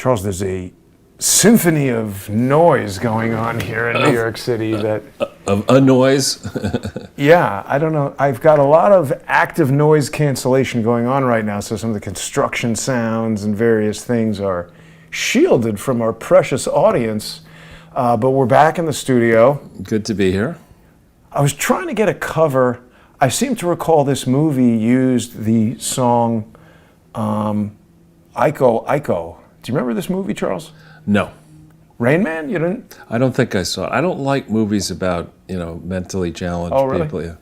Charles, there's a symphony of noise going on here in New York City that... Of a noise? Yeah, I don't know. I've got a lot of active noise cancellation going on right now, so some of the construction sounds and various things are shielded from our precious audience, but we're back in the studio. Good to be here. I was trying to get a cover. I seem to recall this movie used the song Iko Iko. Do you remember this movie, Charles? No. Rain Man? You didn't? I don't think I saw it. I don't like movies about, mentally challenged people. Yeah.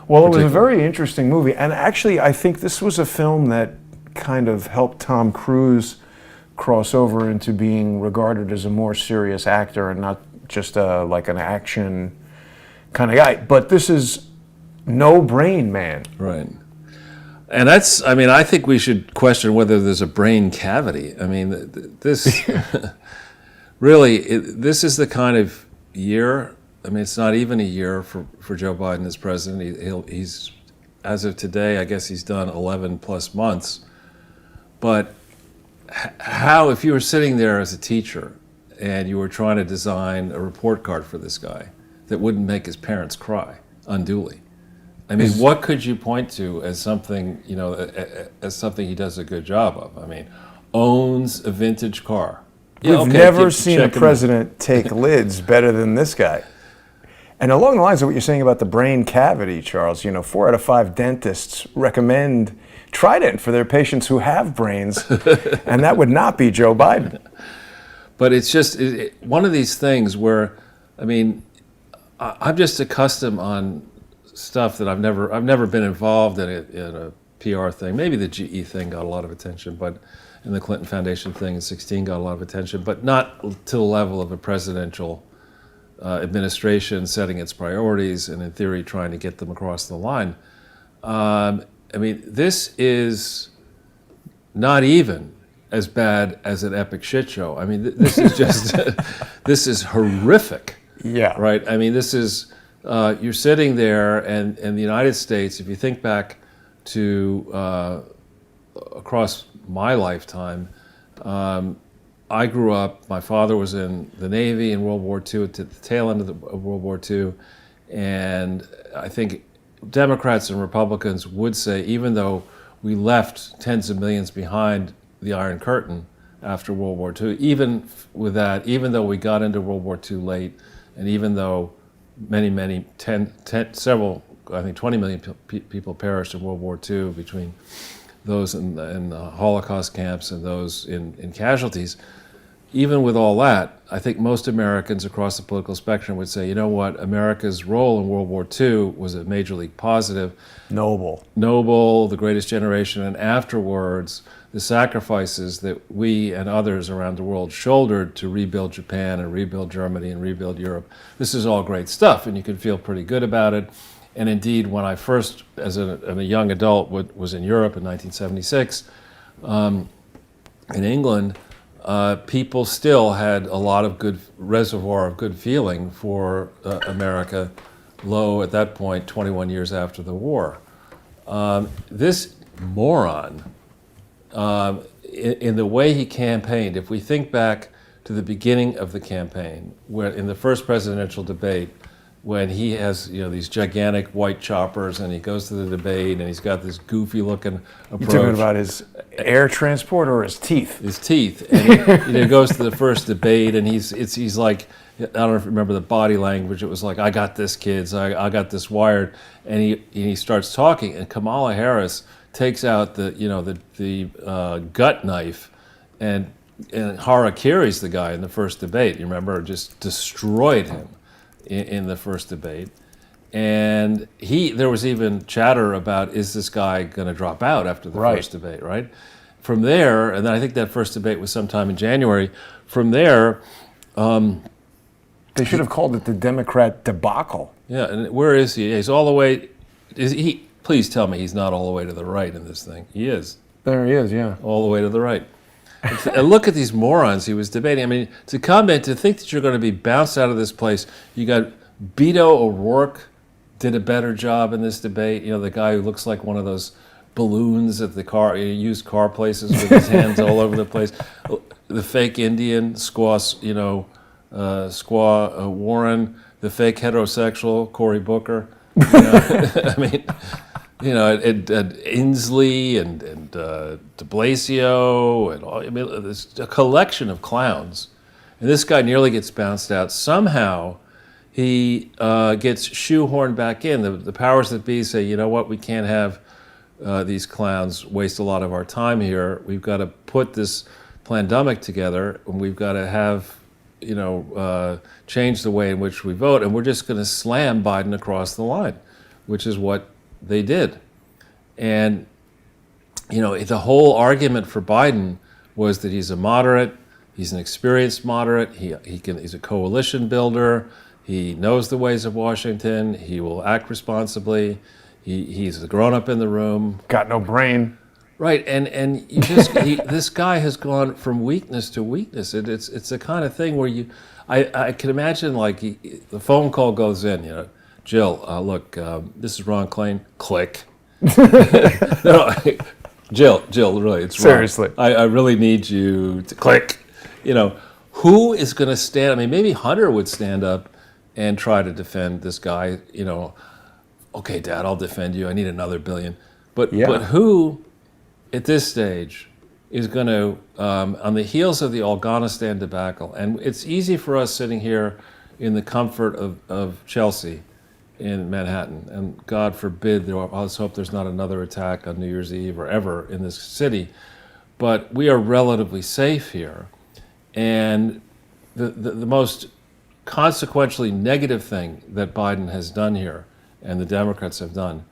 Well, it was a very interesting movie. And actually, I think this was a film that kind of helped Tom Cruise cross over into being regarded as a more serious actor and not just like an action kind of guy. But this is No Brain Man. Right. And I think we should question whether there's a brain cavity. I mean, this really, this is the kind of year. I mean, it's not even a year for Joe Biden as president. He's, as of today, I guess he's done 11 plus months. But how, if you were sitting there as a teacher and you were trying to design a report card for this guy that wouldn't make his parents cry unduly, I mean, what could you point to as something, as something he does a good job of? I mean, owns a vintage car. We've never seen a president take lids better than this guy. And along the lines of what you're saying about the brain cavity, Charles, 4 out of 5 dentists recommend Trident for their patients who have brains, and that would not be Joe Biden. But it's just one of these things where, I mean, I'm just accustomed on stuff that I've never been involved in a PR thing. Maybe the GE thing got a lot of attention, and the Clinton Foundation thing in 2016 got a lot of attention, but not to the level of a presidential administration setting its priorities and, in theory, trying to get them across the line. I mean, this is not even as bad as an epic shit show. I mean, this is just, this is horrific. Yeah. Right? I mean, this is, you're sitting there, and the United States, if you think back to across my lifetime, I grew up, my father was in the Navy in World War II, at the tail end of World War II, and I think Democrats and Republicans would say, even though we left tens of millions behind the Iron Curtain after World War II, even with that, even though we got into World War II late, and even though several, I think 20 million people perished in World War II between those in the Holocaust camps and those in casualties. Even with all that, I think most Americans across the political spectrum would say, you know what, America's role in World War II was a major league positive. Noble, the greatest generation, and afterwards, the sacrifices that we and others around the world shouldered to rebuild Japan and rebuild Germany and rebuild Europe. This is all great stuff, and you can feel pretty good about it. And indeed, when I first, as a young adult, was in Europe in 1976, in England, people still had a lot of good reservoir of good feeling for America, low at that point, 21 years after the war. This moron, in the way he campaigned, if we think back to the beginning of the campaign, where in the first presidential debate, when he has these gigantic white choppers and he goes to the debate and he's got this goofy looking approach. You're talking about his air transport or his teeth? His teeth. And he goes to the first debate and he's like, I don't know if you remember the body language, it was like, I got this, kids, I got this wired. And he starts talking, and Kamala Harris takes out the gut knife and harakiri's the guy in the first debate. You remember, just destroyed him in the first debate. And there was even chatter about, is this guy going to drop out after the first debate, right? From there, and then I think that first debate was sometime in January. From there, they should have called it the Democrat debacle. Yeah, and where is he? He's all the way. Is he? Please tell me he's not all the way to the right in this thing. He is. There he is. Yeah. All the way to the right. And look at these morons he was debating. I mean, to think that you're going to be bounced out of this place. You got Beto O'Rourke did a better job in this debate. The guy who looks like one of those balloons at the used car places with his hands all over the place. The fake Indian, Squaw Warren, the fake heterosexual, Cory Booker. I mean, and Inslee and de Blasio and all. I mean, there's a collection of clowns. And this guy nearly gets bounced out. Somehow, he gets shoehorned back in. The powers that be say, you know what, we can't have these clowns waste a lot of our time here. We've got to put this plandemic together, and we've got to have, change the way in which we vote, and we're just going to slam Biden across the line, which is what they did. And, the whole argument for Biden was that he's a moderate, he's an experienced moderate, he's a coalition builder, he knows the ways of Washington, he will act responsibly, he's the grown-up in the room. Got no brain. Right, and this guy has gone from weakness to weakness. It's the kind of thing where I can imagine the phone call goes in, Jill, look, this is Ron Klain, click. No, Jill, really, it's seriously. Ron. I really need you to click. Who is going to stand? I mean, maybe Hunter would stand up and try to defend this guy. Okay, Dad, I'll defend you. I need another billion. But who, at this stage, is going to, on the heels of the Afghanistan debacle, and it's easy for us sitting here in the comfort of Chelsea in Manhattan, and God forbid, let's hope there's not another attack on New Year's Eve or ever in this city, but we are relatively safe here. And the most consequentially negative thing that Biden has done here, and the Democrats have done,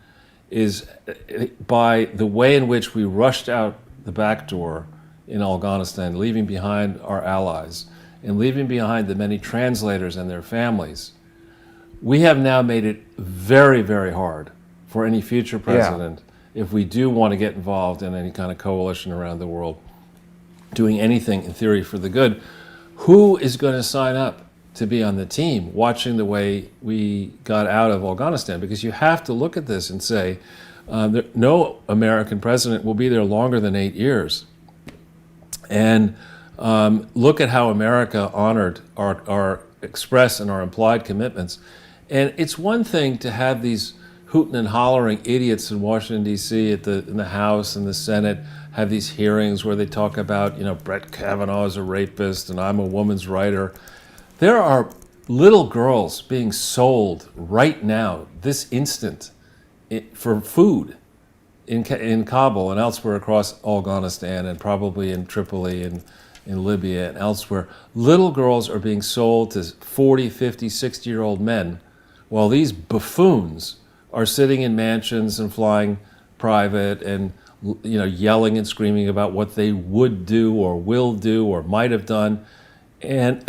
is by the way in which we rushed out the back door in Afghanistan, leaving behind our allies and leaving behind the many translators and their families, we have now made it very, very hard for any future president, if we do want to get involved in any kind of coalition around the world, doing anything in theory for the good. Who is going to sign up to be on the team watching the way we got out of Afghanistan? Because you have to look at this and say, no American president will be there longer than 8 years. And look at how America honored our express and our implied commitments. And it's one thing to have these hooting and hollering idiots in Washington, D.C. in the House and the Senate have these hearings where they talk about, Brett Kavanaugh is a rapist and I'm a woman's writer. There are little girls being sold right now, this instant, for food in Kabul and elsewhere across Afghanistan and probably in Tripoli and in Libya and elsewhere. Little girls are being sold to 40, 50, 60-year-old men while these buffoons are sitting in mansions and flying private and yelling and screaming about what they would do or will do or might have done. And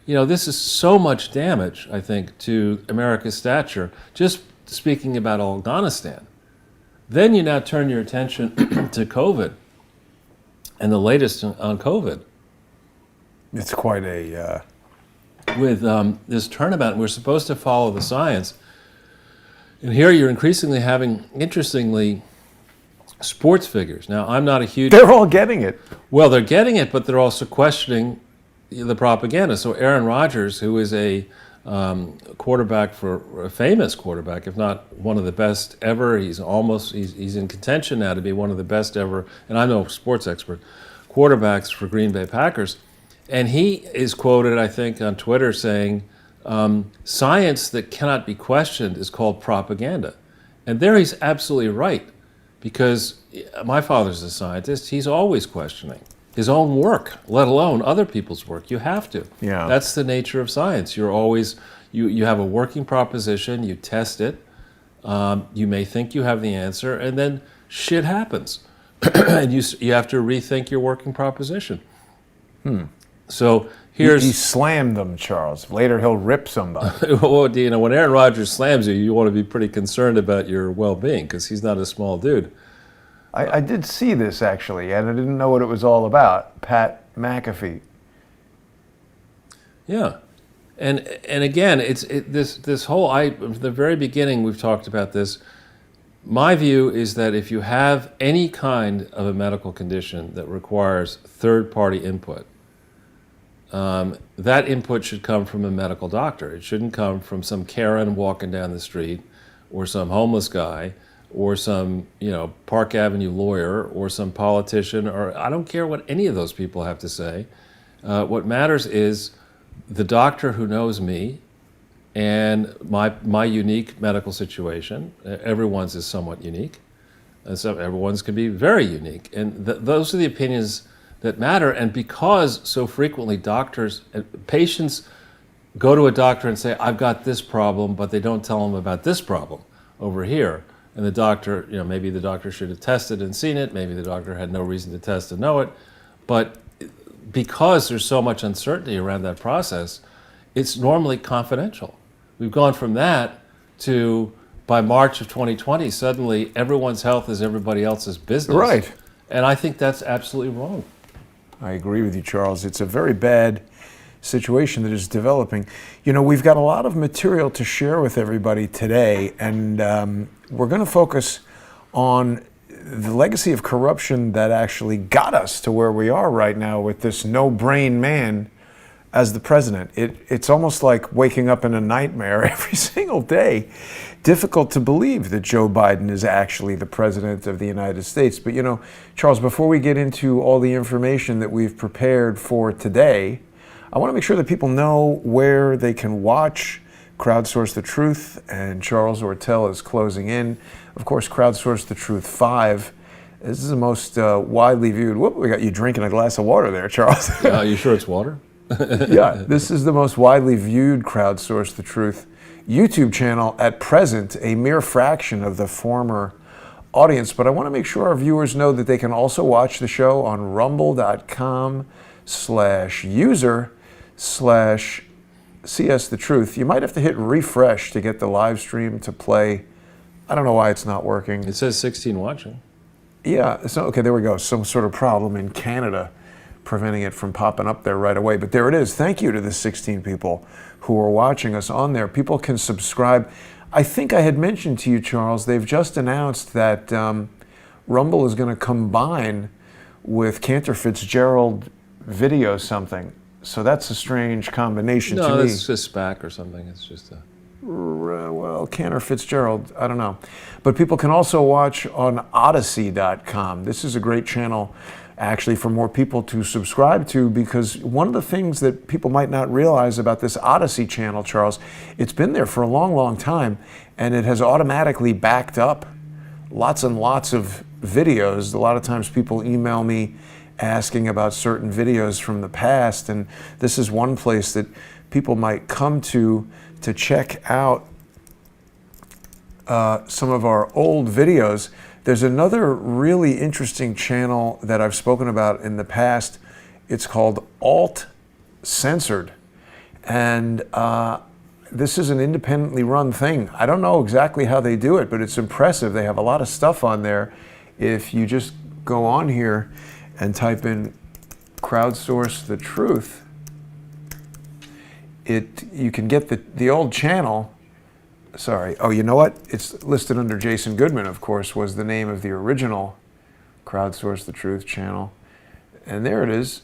this is so much damage, I think, to America's stature, just speaking about Afghanistan. Then you now turn your attention to COVID and the latest on COVID. It's quite a... With this turnabout, we're supposed to follow the science. And here you're increasingly having, interestingly, sports figures. Now, I'm not a huge... They're all getting it. Well, they're getting it, but they're also questioning the propaganda. So Aaron Rodgers, who is a quarterback for a famous quarterback, if not one of the best ever, he's in contention now to be one of the best ever, and I'm no sports expert, quarterbacks for Green Bay Packers. And he is quoted, I think, on Twitter saying, science that cannot be questioned is called propaganda. And there he's absolutely right, because my father's a scientist. He's always questioning his own work, let alone other people's work. You have to. Yeah. That's the nature of science. You're always, you have a working proposition, you test it, you may think you have the answer, and then shit happens. And you have to rethink your working proposition. So here's... He slammed them, Charles. Later he'll rip somebody. Well, when Aaron Rodgers slams you, you want to be pretty concerned about your well-being, because he's not a small dude. I did see this, actually, and I didn't know what it was all about. Pat McAfee. Yeah. And again, this whole... from the very beginning, we've talked about this. My view is that if you have any kind of a medical condition that requires third-party input, that input should come from a medical doctor. It shouldn't come from some Karen walking down the street, or some homeless guy, or some Park Avenue lawyer, or some politician, or I don't care what any of those people have to say. What matters is the doctor who knows me and my unique medical situation. Everyone's is somewhat unique, and so everyone's can be very unique, and those are the opinions that matter. And because so frequently patients go to a doctor and say, I've got this problem, but they don't tell them about this problem over here. And the doctor, maybe the doctor should have tested and seen it, maybe the doctor had no reason to test and know it, but because there's so much uncertainty around that process, it's normally confidential. We've gone from that to, by March of 2020, suddenly everyone's health is everybody else's business. Right. And I think that's absolutely wrong. I agree with you, Charles. It's a very bad situation that is developing. We've got a lot of material to share with everybody today, and we're going to focus on the legacy of corruption that actually got us to where we are right now with this no-brain man as the president. It's almost like waking up in a nightmare every single day. Difficult to believe that Joe Biden is actually the president of the United States. But Charles, before we get into all the information that we've prepared for today, I want to make sure that people know where they can watch Crowdsource the Truth, and Charles Ortel is closing in. Of course, Crowdsource the Truth 5. This is the most widely viewed. Whoop, we got you drinking a glass of water there, Charles. Are you sure it's water? Yeah, this is the most widely viewed Crowdsource the Truth YouTube channel at present, a mere fraction of the former audience. But I want to make sure our viewers know that they can also watch the show on rumble.com/user/CS the Truth. You might have to hit refresh to get the live stream to play. I don't know why it's not working. It says 16 watching. Yeah, so okay, there we go. Some sort of problem in Canada preventing it from popping up there right away. But there it is. Thank you to the 16 people who are watching us on there. People can subscribe. I think I had mentioned to you, Charles, they've just announced that Rumble is going to combine with Cantor Fitzgerald Video something. So that's a strange combination to me. No, it's just SPAC or something. It's just a... Well, Cantor Fitzgerald, I don't know. But people can also watch on Odyssey.com. This is a great channel, actually, for more people to subscribe to, because one of the things that people might not realize about this Odyssey channel, Charles, it's been there for a long, long time, and it has automatically backed up lots and lots of videos. A lot of times people email me asking about certain videos from the past, and this is one place that people might come to check out some of our old videos. There's another really interesting channel that I've spoken about in the past. It's called Alt Censored, and this is an independently run thing. I don't know exactly how they do it, but it's impressive. They have a lot of stuff on there. If you just go on here and type in Crowdsource the Truth, you can get the old channel. Sorry. Oh, you know what? It's listed under Jason Goodman, of course, was the name of the original Crowdsource the Truth channel. And there it is.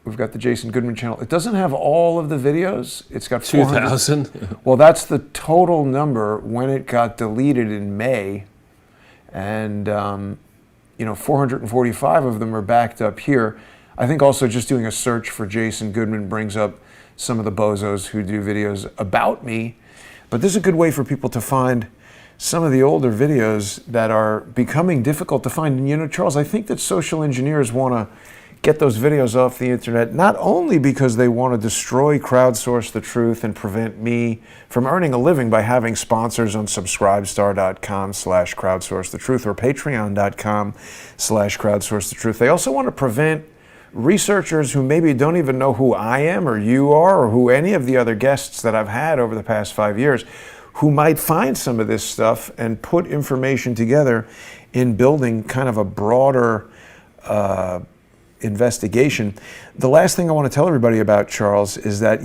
We've got the Jason Goodman channel. It doesn't have all of the videos. It's got 2,000. Well, that's the total number when it got deleted in May. And 445 of them are backed up here. I think also just doing a search for Jason Goodman brings up some of the bozos who do videos about me. But this is a good way for people to find some of the older videos that are becoming difficult to find. And Charles, I think that social engineers want to get those videos off the internet, not only because they want to destroy Crowdsource the Truth and prevent me from earning a living by having sponsors on subscribestar.com/crowdsource the truth or patreon.com/crowdsource the truth. They also want to prevent researchers who maybe don't even know who I am or you are or who any of the other guests that I've had over the past 5 years, who might find some of this stuff and put information together in building kind of a broader investigation. The last thing I want to tell everybody about, Charles, is that,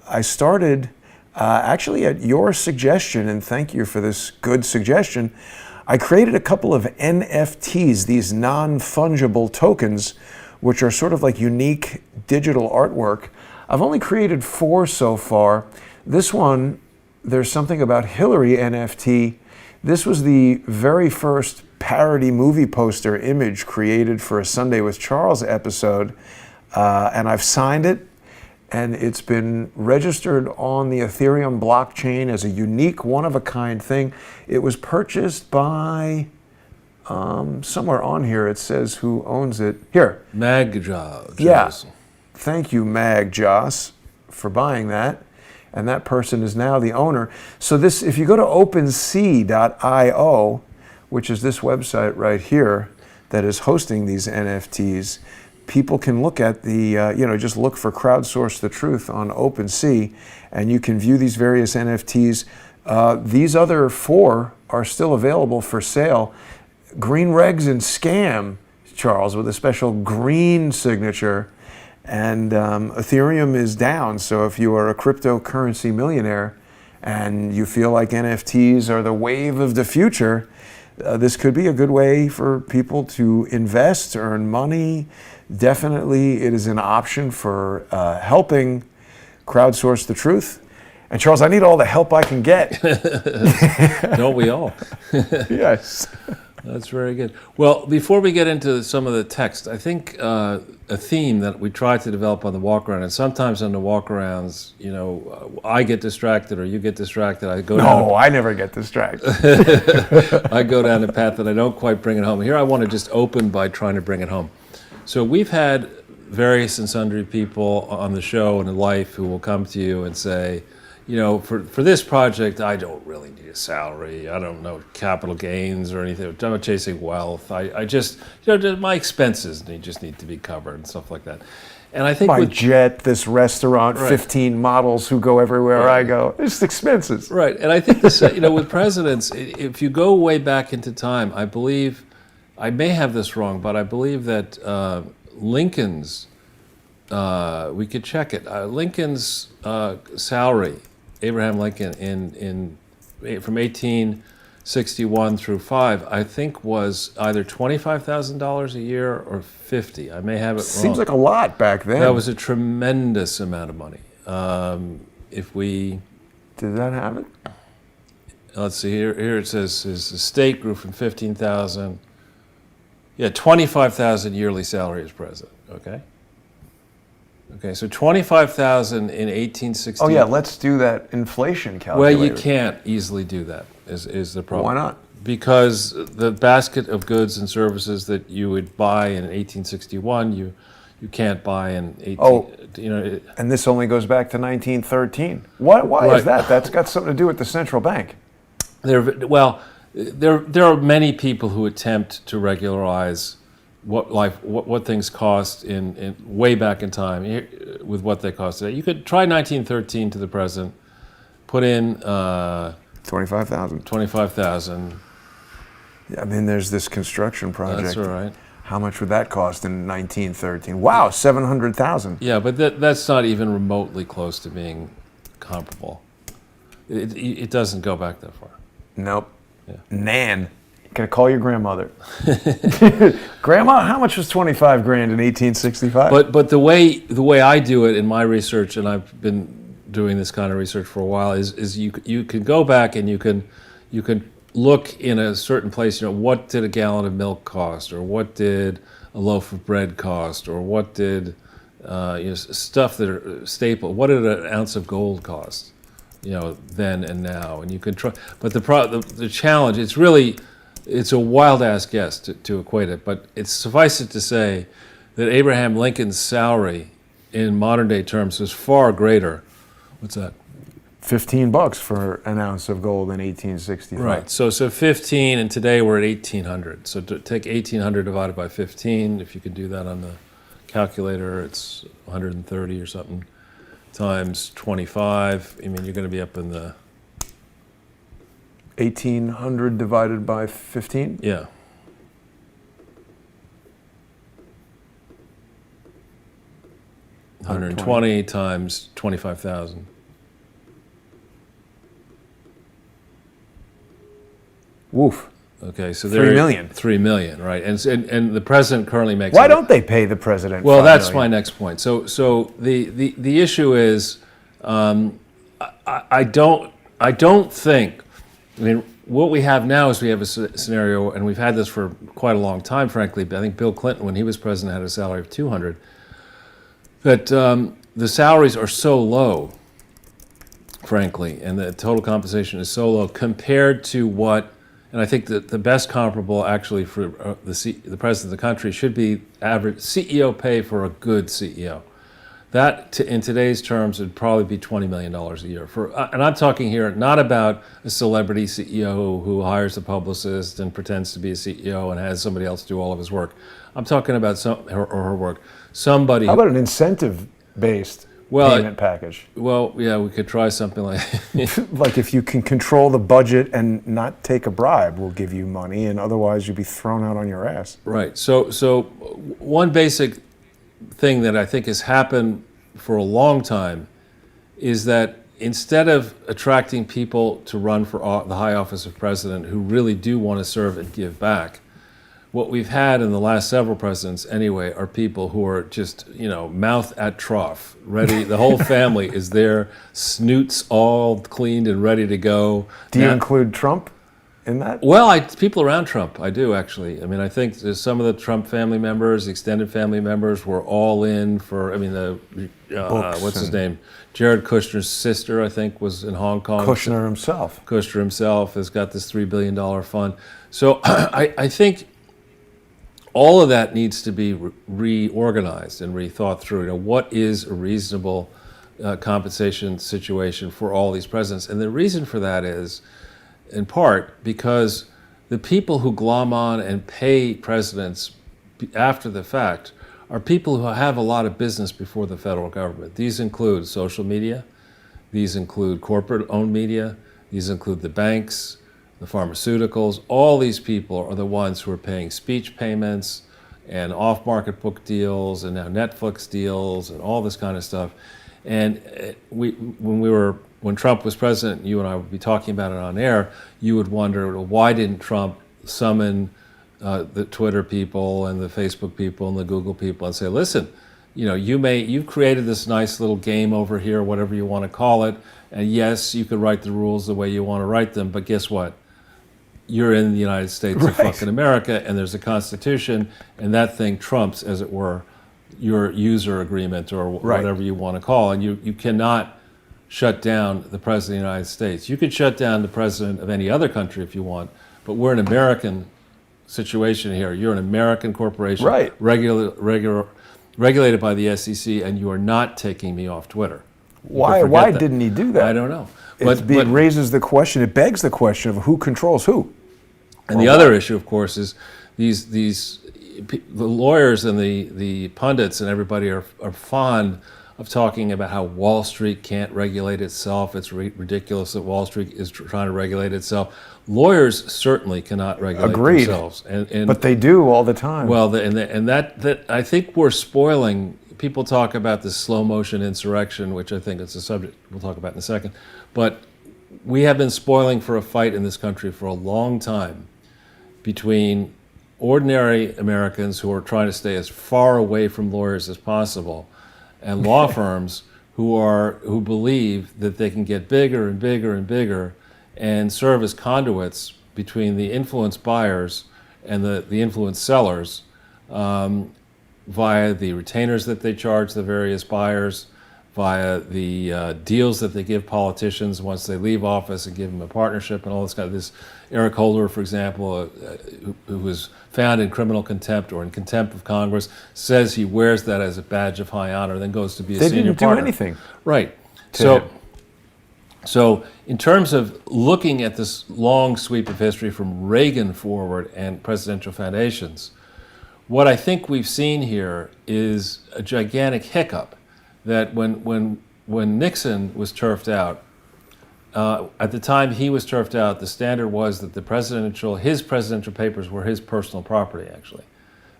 I started actually at your suggestion, and thank you for this good suggestion, I created a couple of NFTs, these non-fungible tokens, which are sort of like unique digital artwork. I've only created 4 so far. This one, there's something about Hillary NFT. This was the very first parody movie poster image created for a Sunday with Charles episode, and I've signed it, and it's been registered on the Ethereum blockchain as a unique, one-of-a-kind thing. It was purchased by, somewhere on here it says who owns it. Here. Magjob. Yeah. Thank you, Mag Joss, for buying that. And that person is now the owner. So this, if you go to OpenSea.io, which is this website right here that is hosting these NFTs, people can look at the, just look for Crowdsource the Truth on OpenSea, and you can view these various NFTs. These other 4 are still available for sale. Green Regs and Scam, Charles, with a special green signature. And Ethereum is down, so if you are a cryptocurrency millionaire and you feel like NFTs are the wave of the future, this could be a good way for people to invest, earn money. Definitely, it is an option for helping crowdsource the truth. And Charles, I need all the help I can get. Don't we all? Yes. That's very good. Well, before we get into some of the text, I think a theme that we try to develop on the walk-around, and sometimes on the walk-arounds, I get distracted or you get distracted. I never get distracted. I go down a path that I don't quite bring it home. Here I want to just open by trying to bring it home. So we've had various and sundry people on the show and in life who will come to you and say, for this project, I don't really need a salary. I don't know capital gains or anything. I'm not chasing wealth. I just, my expenses just need to be covered and stuff like that. And I think my jet, this restaurant, right. 15 models who go everywhere right. I go. It's expenses. Right. And I think this, with presidents, if you go way back into time, I believe, I may have this wrong, but I believe that Lincoln's, we could check it, Lincoln's salary, Abraham Lincoln from 1861 through 5, I think was either $25,000 a year or 50. I may have it wrong. Seems like a lot back then. That was a tremendous amount of money. If we did that have it? Let's see here. It says his estate grew from 15,000. Yeah, 25,000 yearly salary as president. Okay, so 25,000 in 1860. Oh yeah, let's do that inflation calculator. Well, you can't easily do that. Is the problem? Why not? Because the basket of goods and services that you would buy in 1861, you can't buy in 18. And this only goes back to 1913. Why right. is that? That's got something to do with the central bank. There are many people who attempt to regularize what things cost in way back in time with what they cost today. You could try 1913 to the present, put in 25,000. 25,000. Yeah, I mean, there's this construction project. That's right. How much would that cost in 1913? Wow, 700,000. Yeah, but that's not even remotely close to being comparable. It doesn't go back that far. Nope. Yeah. Nan. Can I call your grandmother? Grandma, how much was 25 grand in 1865? But the way I do it in my research, and I've been doing this kind of research for a while, is you can go back and you can look in a certain place. What did a gallon of milk cost, or what did a loaf of bread cost, or what did stuff that are staple. What did an ounce of gold cost? Then and now, and you can try. But the challenge, it's a wild ass guess to equate it, but it's suffice it to say that Abraham Lincoln's salary in modern day terms is far greater. What's that? $15 for an ounce of gold in 1865. Right. So 15, and today we're at 1,800. So to take 1,800 divided by 15, if you can do that on the calculator, it's 130 or something, times 25. I mean, you're going to be up in the 1,800 divided by 15? Yeah. $120 times 25,000. Woof. Okay, so 3 million. 3 million, right? And the president currently makes. Why don't they pay the president? Well, 5 that's million? my next point. So the issue is, I don't think. I mean, what we have now is we have a scenario, and we've had this for quite a long time, frankly. I think Bill Clinton, when he was president, had a salary of 200. That the salaries are so low, frankly, and the total compensation is so low compared to what. And I think that the best comparable, actually, for the president of the country should be average CEO pay for a good CEO. That, in today's terms, would probably be $20 million a year. And I'm talking here not about a celebrity CEO who hires a publicist and pretends to be a CEO and has somebody else do all of his work. I'm talking about her work. Somebody. How about an incentive-based payment package? Well, yeah, we could try something like like if you can control the budget and not take a bribe, we'll give you money, and otherwise you'll be thrown out on your ass. Right. So one basic thing that I think has happened for a long time is that instead of attracting people to run for the high office of president who really do want to serve and give back, what we've had in the last several presidents anyway are people who are just, mouth at trough, ready. The whole family is there, snoots all cleaned and ready to go. Do you include Trump in that? Well, people around Trump, I do actually. I mean, I think some of the Trump family members, extended family members, were all in for. I mean, what's his name? Jared Kushner's sister, I think, was in Hong Kong. Kushner himself has got this $3 billion fund. So I think all of that needs to be reorganized and rethought through. What is a reasonable compensation situation for all these presidents? And the reason for that is, in part, because the people who glom on and pay presidents after the fact are people who have a lot of business before the federal government. These include social media, these include corporate-owned media, these include the banks, the pharmaceuticals. All these people are the ones who are paying speech payments and off-market book deals and now Netflix deals and all this kind of stuff. And when Trump was president, you and I would be talking about it on air, you would wonder, well, why didn't Trump summon the Twitter people and the Facebook people and the Google people and say, listen, you've created this nice little game over here, whatever you want to call it, and yes, you could write the rules the way you want to write them, but guess what? You're in the United States of fucking America, and there's a Constitution, and that thing trumps, as it were, your user agreement or whatever you want to call, and you cannot shut down the president of the United States. You could shut down the president of any other country if you want, but we're an American situation here. You're an American corporation, regulated by the SEC, and you are not taking me off Twitter. Why didn't he do that? I don't know. It raises the question, it begs the question of who controls who. And the other issue, of course, is the lawyers and the pundits and everybody are fond of talking about how Wall Street can't regulate itself. It's ridiculous that Wall Street is trying to regulate itself. Lawyers certainly cannot regulate themselves. But they do all the time. Well, and that I think we're spoiling. People talk about this slow motion insurrection, which I think is a subject we'll talk about in a second. But we have been spoiling for a fight in this country for a long time between ordinary Americans who are trying to stay as far away from lawyers as possible and law firms who believe that they can get bigger and bigger and bigger and serve as conduits between the influence buyers and the influence sellers via the retainers that they charge the various buyers, via the deals that they give politicians once they leave office and give them a partnership and all this kind of this. Eric Holder, for example, who was found in criminal contempt or in contempt of Congress, says he wears that as a badge of high honor, then goes to be a senior partner. They didn't do anything. Right. So in terms of looking at this long sweep of history from Reagan forward and presidential foundations, what I think we've seen here is a gigantic hiccup that when Nixon was turfed out, at the time he was turfed out, the standard was that his presidential papers were his personal property, actually,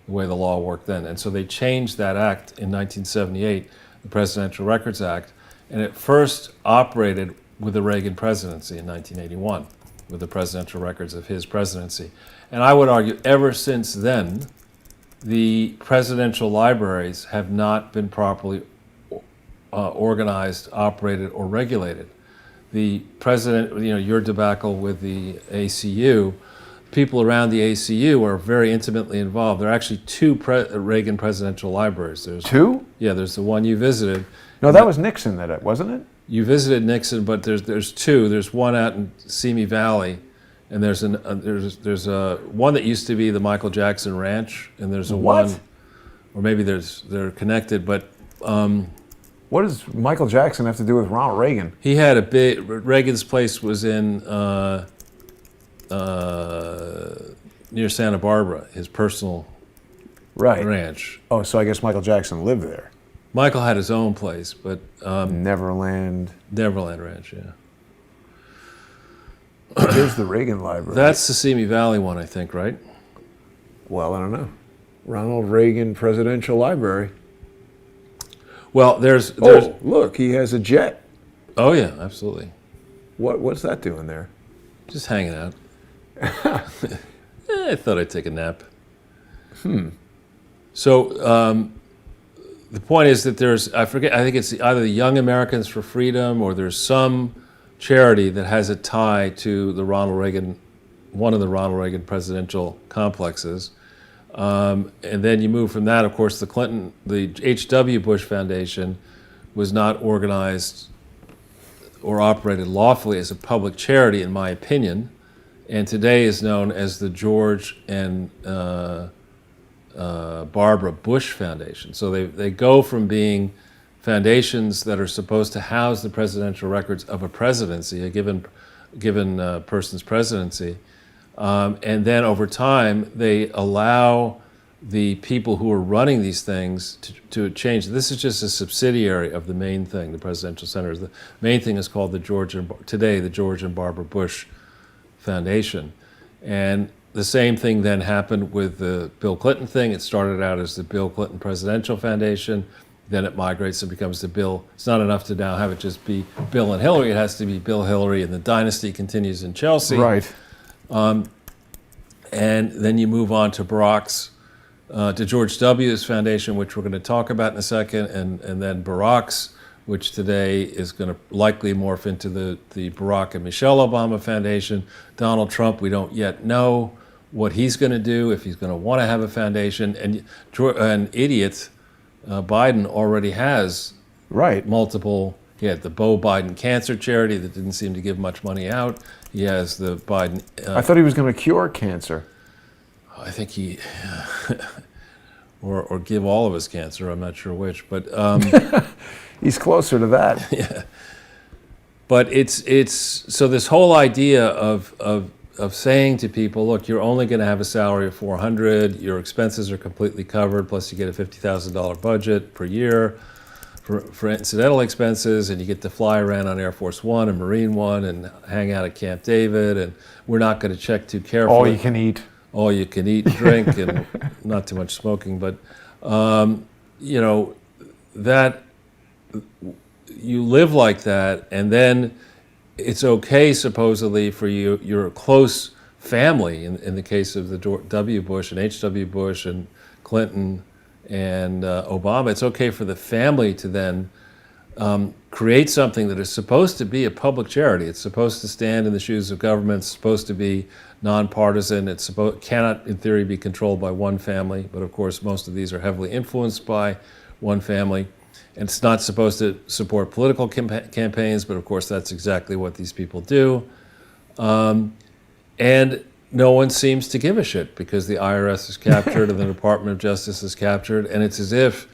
the way the law worked then. And so they changed that act in 1978, the Presidential Records Act, and it first operated with the Reagan presidency in 1981. with the presidential records of his presidency. And I would argue ever since then, the presidential libraries have not been properly organized, operated, or regulated. The president, your debacle with the ACU, people around the ACU are very intimately involved. There are actually two Reagan presidential libraries. There's two? Yeah, there's the one you visited. No, that was Nixon, wasn't it? You visited Nixon, but there's two. There's one out in Simi Valley, and there's a one that used to be the Michael Jackson Ranch, and there's a one, or maybe they're connected. But what does Michael Jackson have to do with Ronald Reagan? He had a big Reagan's place was in near Santa Barbara, his personal ranch. Oh, so I guess Michael Jackson lived there. Michael had his own place, but Neverland Ranch, yeah. There's the Reagan Library. That's the Simi Valley one, I think, right? Well, I don't know. Ronald Reagan Presidential Library. Well, there's Oh, look, he has a jet. Oh yeah, absolutely. What's that doing there? Just hanging out. I thought I'd take a nap. So the point is that I think it's either the Young Americans for Freedom or there's some charity that has a tie to the one of the Ronald Reagan presidential complexes. And then you move from that, of course, the H.W. Bush Foundation was not organized or operated lawfully as a public charity, in my opinion, and today is known as the George and Barbara Bush Foundation. So they go from being foundations that are supposed to house the presidential records of a presidency, a given person's presidency, and then over time they allow the people who are running these things to change. This is just a subsidiary of the main thing, the presidential centers. The main thing is called the George and Barbara Bush Foundation. And the same thing then happened with the Bill Clinton thing. It started out as the Bill Clinton Presidential Foundation. Then it migrates and becomes the Bill. It's not enough to now have it just be Bill and Hillary. It has to be Bill, Hillary, and the dynasty continues in Chelsea. Right. And then you move on to to George W.'s foundation, which we're going to talk about in a second, and then Barack's, which today is going to likely morph into the Barack and Michelle Obama Foundation. Donald Trump, we don't yet know what he's going to do, if he's going to want to have a foundation. And an idiot, Biden, already has multiple. He had the Beau Biden Cancer Charity that didn't seem to give much money out. He has the Biden. I thought he was going to cure cancer. I think he, or give all of his cancer. I'm not sure which, but he's closer to that. Yeah. But it's so this whole idea of saying to people, look, you're only going to have a salary of $400. Your expenses are completely covered. Plus, you get a $50,000 budget per year for incidental expenses, and you get to fly around on Air Force One and Marine One and hang out at Camp David. And we're not going to check too carefully. All you can eat. All you can eat and drink, and not too much smoking, but that you live like that, and then it's okay supposedly for your close family. In the case of the W. Bush and H.W. Bush and Clinton and Obama, it's okay for the family to then create something that is supposed to be a public charity. It's supposed to stand in the shoes of government. It's supposed to be nonpartisan. It cannot, in theory, be controlled by one family. But of course, most of these are heavily influenced by one family. And it's not supposed to support political campaigns. But of course, that's exactly what these people do. And no one seems to give a shit because the IRS is captured and the Department of Justice is captured. And it's as if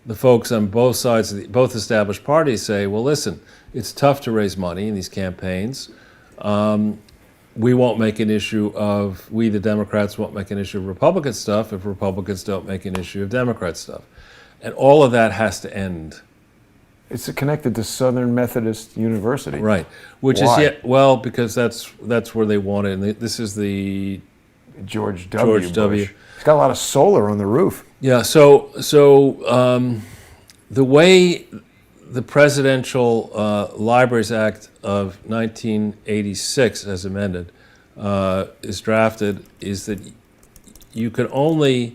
the folks on both sides of both established parties say, well, listen, it's tough to raise money in these campaigns. We won't make an issue we the Democrats won't make an issue of Republican stuff if Republicans don't make an issue of Democrat stuff. And all of that has to end. It's connected to Southern Methodist University. Right. Which Why? is, well, because that's where they want it. And this is the George W. George W. Bush. He's got a lot of solar on the roof. Yeah, so the way the Presidential Libraries Act of 1986, as amended, is drafted, is that you can only,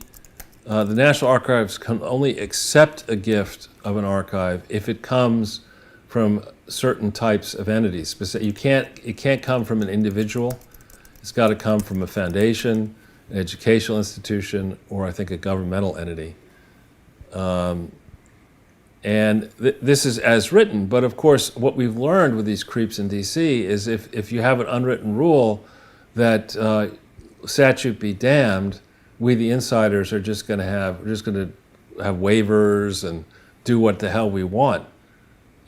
the National Archives can only accept a gift of an archive if it comes from certain types of entities. It can't come from an individual. It's got to come from a foundation, an educational institution, or I think a governmental entity. And this is as written, but of course, what we've learned with these creeps in D.C. is if you have an unwritten rule that statute be damned, we the insiders are just going to have waivers and do what the hell we want,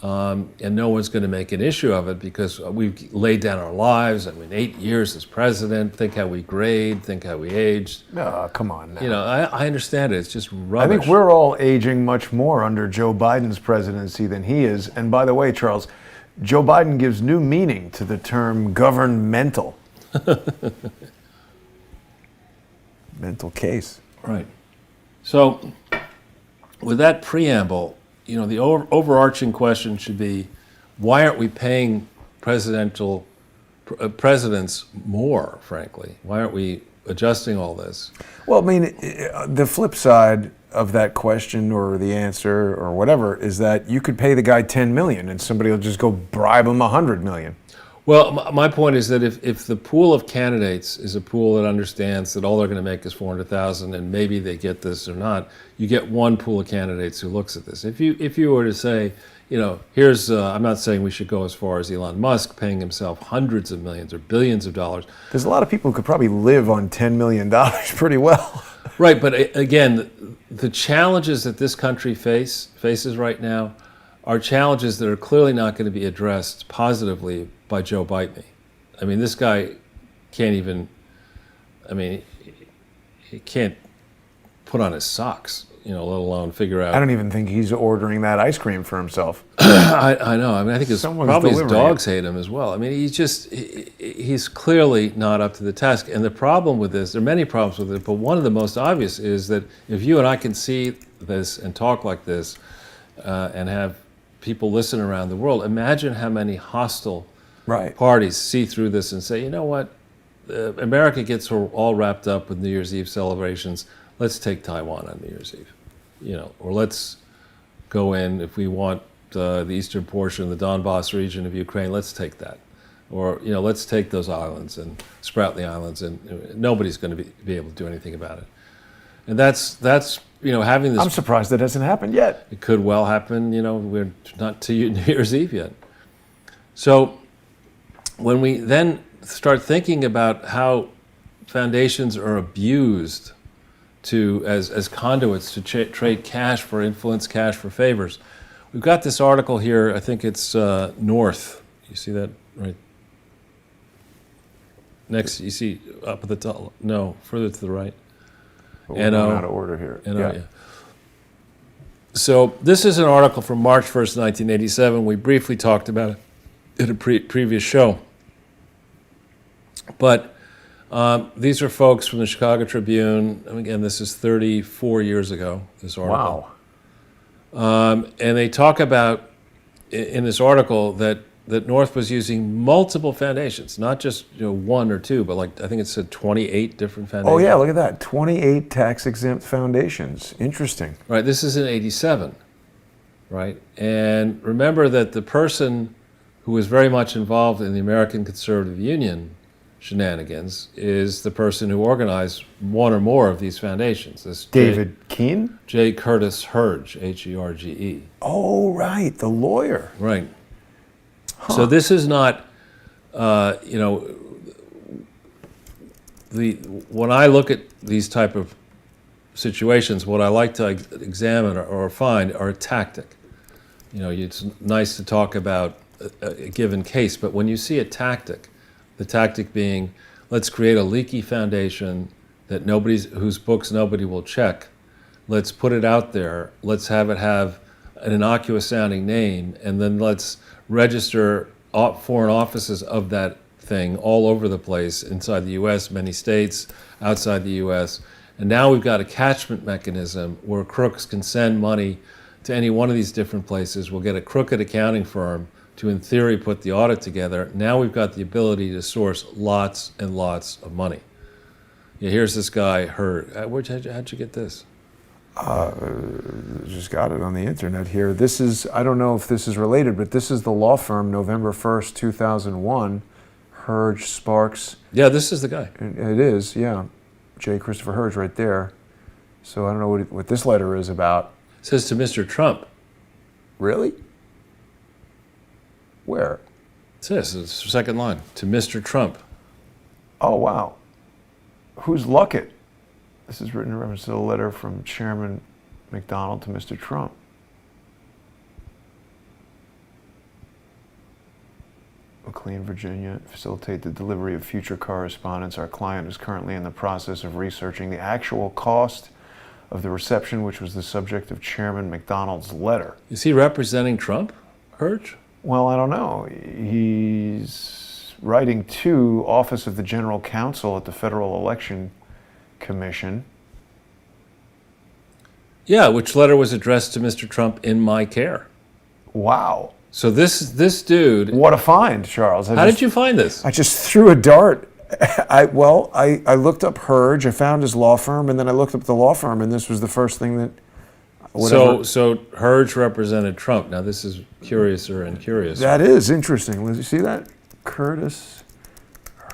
and no one's going to make an issue of it because we've laid down our lives. I mean, 8 years as president. Think how we grade. Think how we aged. Oh, come on now. You know, I understand it. It's just rubbish. I think we're all aging much more under Joe Biden's presidency than he is. And by the way, Charles, Joe Biden gives new meaning to the term governmental. Mental case. Right. So, with that preamble, you know, the overarching question should be, why aren't we paying presidents more, frankly? Why aren't we adjusting all this? Well, I mean, the flip side of that question or the answer or whatever is that you could pay the guy $10 million and somebody will just go bribe him $100 million. Well, my point is that if the pool of candidates is a pool that understands that all they're going to make is $400,000 and maybe they get this or not, you get one pool of candidates who looks at this. If you were to say, you know, here's, I'm not saying we should go as far as Elon Musk paying himself hundreds of millions or billions of dollars. There's a lot of people who could probably live on $10 million pretty well. Right, but again, the challenges that this country faces right now are challenges that are clearly not going to be addressed positively by Joe Biden. I mean, this guy can't even, I mean, he can't put on his socks, you know, let alone figure out. I don't even think he's ordering that ice cream for himself. I know. I mean, I think probably his delivering dogs hate him as well. I mean, he's clearly not up to the task. And the problem with this, there are many problems with it, but one of the most obvious is that if you and I can see this and talk like this and have people listen around the world, imagine how many hostile parties see through this and say, you know what, America gets all wrapped up with New Year's Eve celebrations. Let's take Taiwan on New Year's Eve, you know, or let's go in, if we want the eastern portion, the Donbass region of Ukraine, let's take that. Or, you know, let's take those islands and sprout the islands, and nobody's going to be able to do anything about it. And that's you know, having this. I'm surprised that hasn't happened yet. It could well happen, you know, we're not to New Year's Eve yet. So when we then start thinking about how foundations are abused as conduits to trade cash for influence, cash for favors, we've got this article here, I think it's North. You see that right? Next, you see up at the top, no, further to the right. We're going out of order here. Yeah. So this is an article from March 1st, 1987. We briefly talked about it in a previous show. But these are folks from the Chicago Tribune. And again, this is 34 years ago, this article. Wow. And they talk about, in this article, that North was using multiple foundations, not just one or two, but like I think it said 28 different foundations. Oh yeah, look at that, 28 tax-exempt foundations. Interesting. Right, this is in 87, right? And remember that the person who was very much involved in the American Conservative Union shenanigans is the person who organized one or more of these foundations. This David Keene? J. Curtis Herge, Herge. Oh, right, the lawyer. Right. Huh. So this is not, when I look at these type of situations, what I like to examine or find are a tactic. You know, it's nice to talk about a given case, but when you see a tactic, the tactic being, let's create a leaky foundation that whose books nobody will check. Let's put it out there. Let's have it have an innocuous sounding name, and then let's register foreign offices of that thing all over the place, inside the U.S., many states, outside the U.S. And now we've got a catchment mechanism where crooks can send money to any one of these different places. We'll get a crooked accounting firm to, in theory, put the audit together. Now we've got the ability to source lots and lots of money. Yeah, here's this guy, Hurd. How'd you get this? Just got it on the internet here. This is, I don't know if this is related, but this is the law firm, November 1st, 2001, Hurd Sparks. Yeah, this is the guy. It is, yeah. J. Christopher Hurd right there. So I don't know what this letter is about. It says to Mr. Trump. Really? Where? It says, it's the second line, to Mr. Trump. Oh, wow. Who's Luckett? This is written in reference to a letter from Chairman McDonald to Mr. Trump. McLean, Virginia, facilitate the delivery of future correspondence. Our client is currently in the process of researching the actual cost of the reception, which was the subject of Chairman McDonald's letter. Is he representing Trump, Hurd? Well, I don't know. He's writing to Office of the General Counsel at the Federal Election Commission. Yeah, which letter was addressed to Mr. Trump in my care. Wow. So this dude. What a find, Charles. How did you find this? I just threw a dart. I looked up Hurd, I found his law firm, and then I looked up the law firm, and this was the first thing that. So Hurd represented Trump. Now this is curiouser and curious. That is interesting. Let's see that? Curtis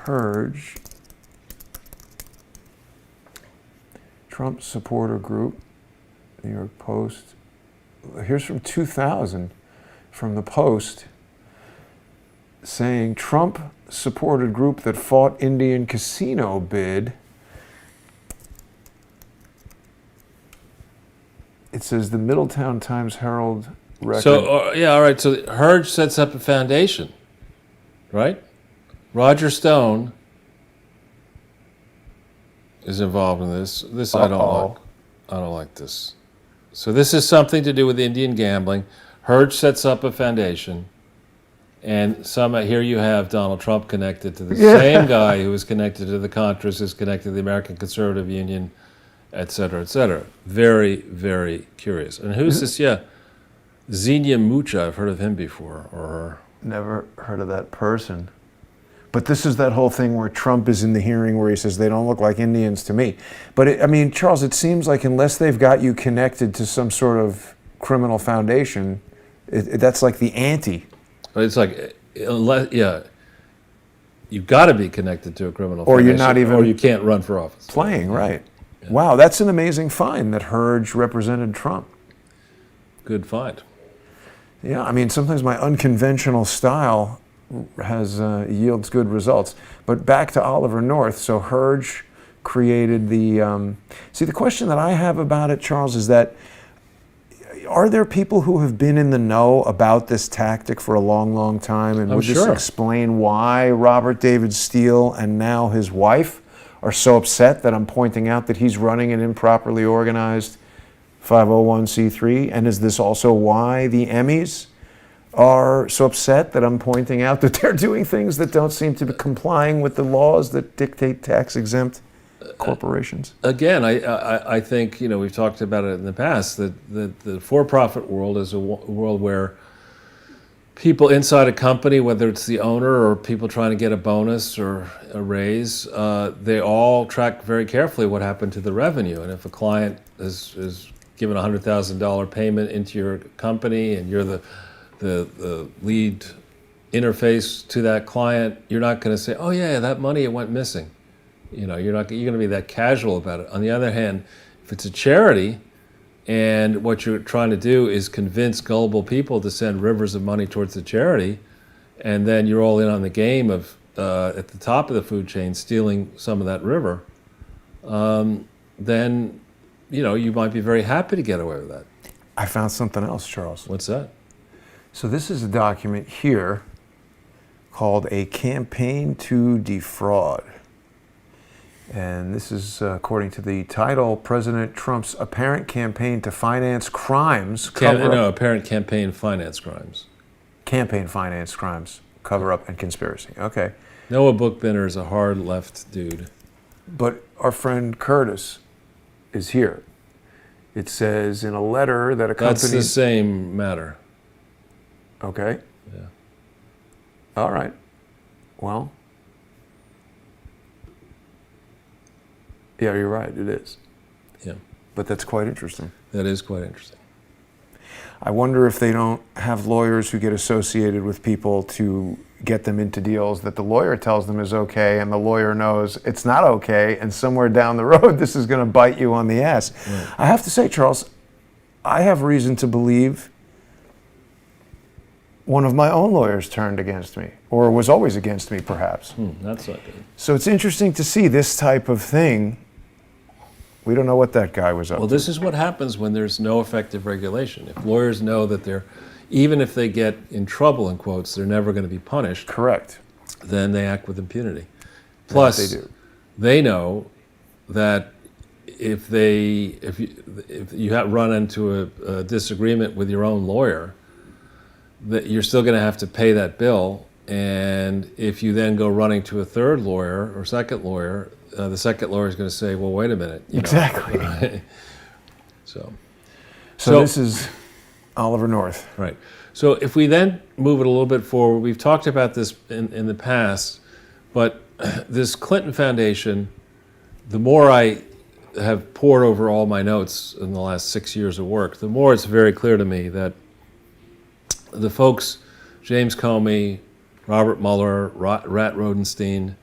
Hurd, Trump supporter group, New York Post. Here's from 2000, from the Post, saying Trump supported group that fought Indian casino bid. It says the Middletown Times-Herald record. So, yeah, all right. So Hurd sets up a foundation, right? Roger Stone is involved in this. I don't like this. So this is something to do with Indian gambling. Hurd sets up a foundation, and here you have Donald Trump connected to the same guy who is connected to the Contras, is connected to the American Conservative Union, et cetera, et cetera. Very, very curious. And who's this? Yeah, Xenia Mucha. I've heard of him before, or her. Never heard of that person. But this is that whole thing where Trump is in the hearing where he says they don't look like Indians to me. But Charles, it seems like unless they've got you connected to some sort of criminal foundation, that's like the ante. But it's like, you've got to be connected to a criminal or foundation, you're not even, or you can't run for office. Playing, right? Yeah. Wow, that's an amazing find that Hurd represented Trump. Good find. Yeah, sometimes my unconventional style yields good results. But back to Oliver North. So Hurd created the. See, the question that I have about it, Charles, is that are there people who have been in the know about this tactic for a long, long time, and would this explain why Robert David Steele and now his wife are so upset that I'm pointing out that he's running an improperly organized 501c3? And is this also why the Emmys are so upset that I'm pointing out that they're doing things that don't seem to be complying with the laws that dictate tax-exempt corporations? Again, I think, we've talked about it in the past, that the for-profit world is a world where people inside a company, whether it's the owner or people trying to get a bonus or a raise, they all track very carefully what happened to the revenue. And if a client is given a $100,000 payment into your company and you're the lead interface to that client, you're not going to say, "Oh yeah, that money, it went missing." You're going to be that casual about it. On the other hand, if it's a charity and what you're trying to do is convince gullible people to send rivers of money towards the charity, and then you're all in on the game of at the top of the food chain stealing some of that river, then you might be very happy to get away with that. I found something else, Charles. What's that? So this is a document here called A Campaign to Defraud. And this is, according to the title, President Trump's apparent campaign to finance crimes. Apparent campaign finance crimes. Campaign finance crimes, cover-up, and conspiracy. Okay. Noah Bookbinder is a hard left dude. But our friend Curtis is here. It says in a letter that That's accompanied... the same matter. Okay. Yeah. All right. Well, yeah, you're right, it is. Yeah. But that's quite interesting. That is quite interesting. I wonder if they don't have lawyers who get associated with people to get them into deals that the lawyer tells them is okay, and the lawyer knows it's not okay, and somewhere down the road this is going to bite you on the ass. Right. I have to say, Charles, I have reason to believe one of my own lawyers turned against me, or was always against me, perhaps. That's not good. So it's interesting to see this type of thing. We don't know what that guy was up to. Well, this is what happens when there's no effective regulation. If lawyers know that even if they get in trouble, in quotes, they're never going to be punished. Correct. Then they act with impunity. Plus, they do. They know that if you run into a disagreement with your own lawyer, that you're still going to have to pay that bill. And if you then go running to a third lawyer or second lawyer, the second lawyer is going to say, well, wait a minute. Exactly. Right? So this is Oliver North. Right. So if we then move it a little bit forward, we've talked about this in the past, but this Clinton Foundation, the more I have poured over all my notes in the last 6 years of work, the more it's very clear to me that the folks, James Comey, Robert Mueller, Rat Rodenstein,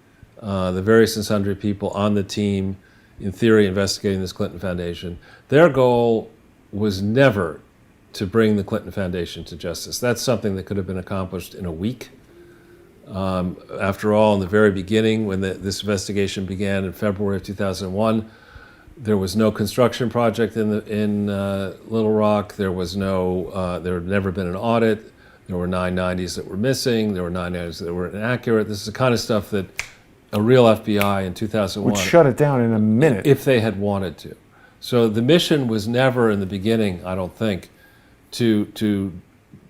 the various and sundry people on the team, in theory, investigating this Clinton Foundation, their goal was never to bring the Clinton Foundation to justice. That's something that could have been accomplished in a week. After all, in the very beginning, when this investigation began in February of 2001, there was no construction project in Little Rock. There had never been an audit. There were 990s that were missing. There were 990s that were inaccurate. This is the kind of stuff that a real FBI in 2001 would shut it down in a minute if they had wanted to. So the mission was never in the beginning, I don't think, to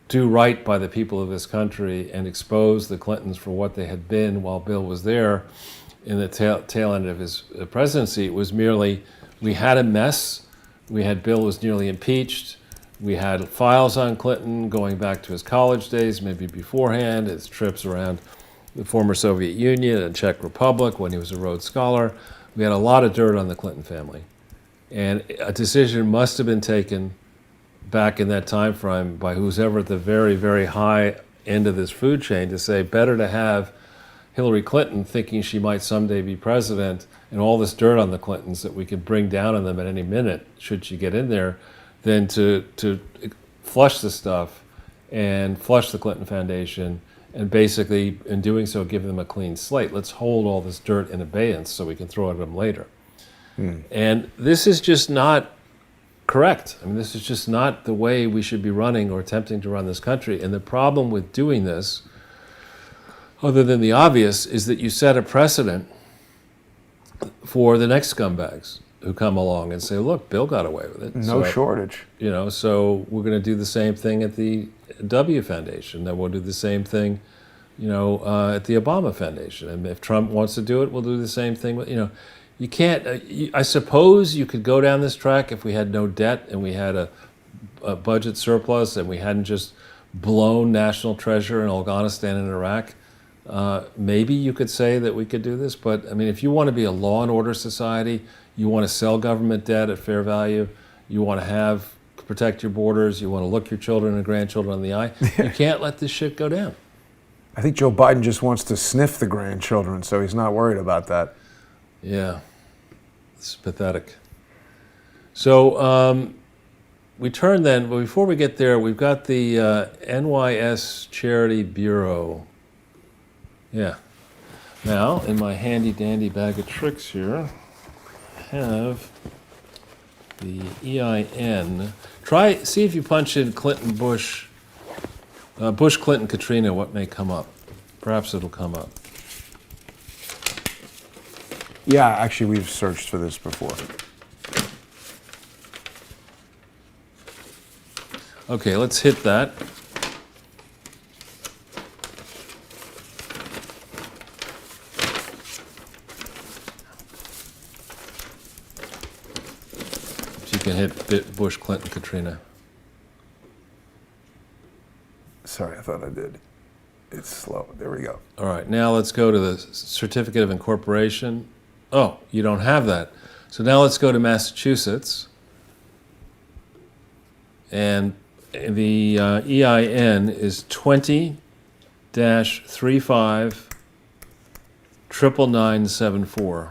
do right by the people of this country and expose the Clintons for what they had been while Bill was there in the tail end of his presidency. It was merely, we had a mess. Bill was nearly impeached. We had files on Clinton going back to his college days, maybe beforehand, his trips around the former Soviet Union and Czech Republic when he was a Rhodes Scholar. We had a lot of dirt on the Clinton family. And a decision must have been taken back in that time frame by who's ever at the very, very high end of this food chain to say better to have Hillary Clinton thinking she might someday be president and all this dirt on the Clintons that we could bring down on them at any minute should she get in there, than to flush the stuff and flush the Clinton Foundation and basically, in doing so, give them a clean slate. Let's hold all this dirt in abeyance so we can throw it at them later. And this is just not correct. I mean, this is just not the way we should be running or attempting to run this country. And the problem with doing this, other than the obvious, is that you set a precedent for the next scumbags who come along and say, look, Bill got away with it. No shortage. So we're going to do the same thing at the W Foundation. Then we'll do the same thing, at the Obama Foundation. And if Trump wants to do it, we'll do the same thing. You can't, I suppose you could go down this track if we had no debt and we had a budget surplus and we hadn't just blown national treasure in Afghanistan and Iraq. Maybe you could say that we could do this. But, I mean, if you want to be a law and order society, you want to sell government debt at fair value, you want to protect your borders, you want to look your children and grandchildren in the eye, you can't let this shit go down. I think Joe Biden just wants to sniff the grandchildren, so he's not worried about that. Yeah, it's pathetic. So we turn then, but before we get there, we've got the NYS Charity Bureau. Yeah. Now, in my handy dandy bag of tricks here, I have the EIN. See if you punch in Clinton, Bush, Bush, Clinton, Katrina, what may come up. Perhaps it'll come up. Yeah, actually, we've searched for this before. Okay, let's hit that. can hit Bush, Clinton, Katrina. Sorry, I thought I did. It's slow. There we go. All right, now let's go to the certificate of incorporation. Oh, you don't have that. So now let's go to Massachusetts. And the EIN is 20-35-99974.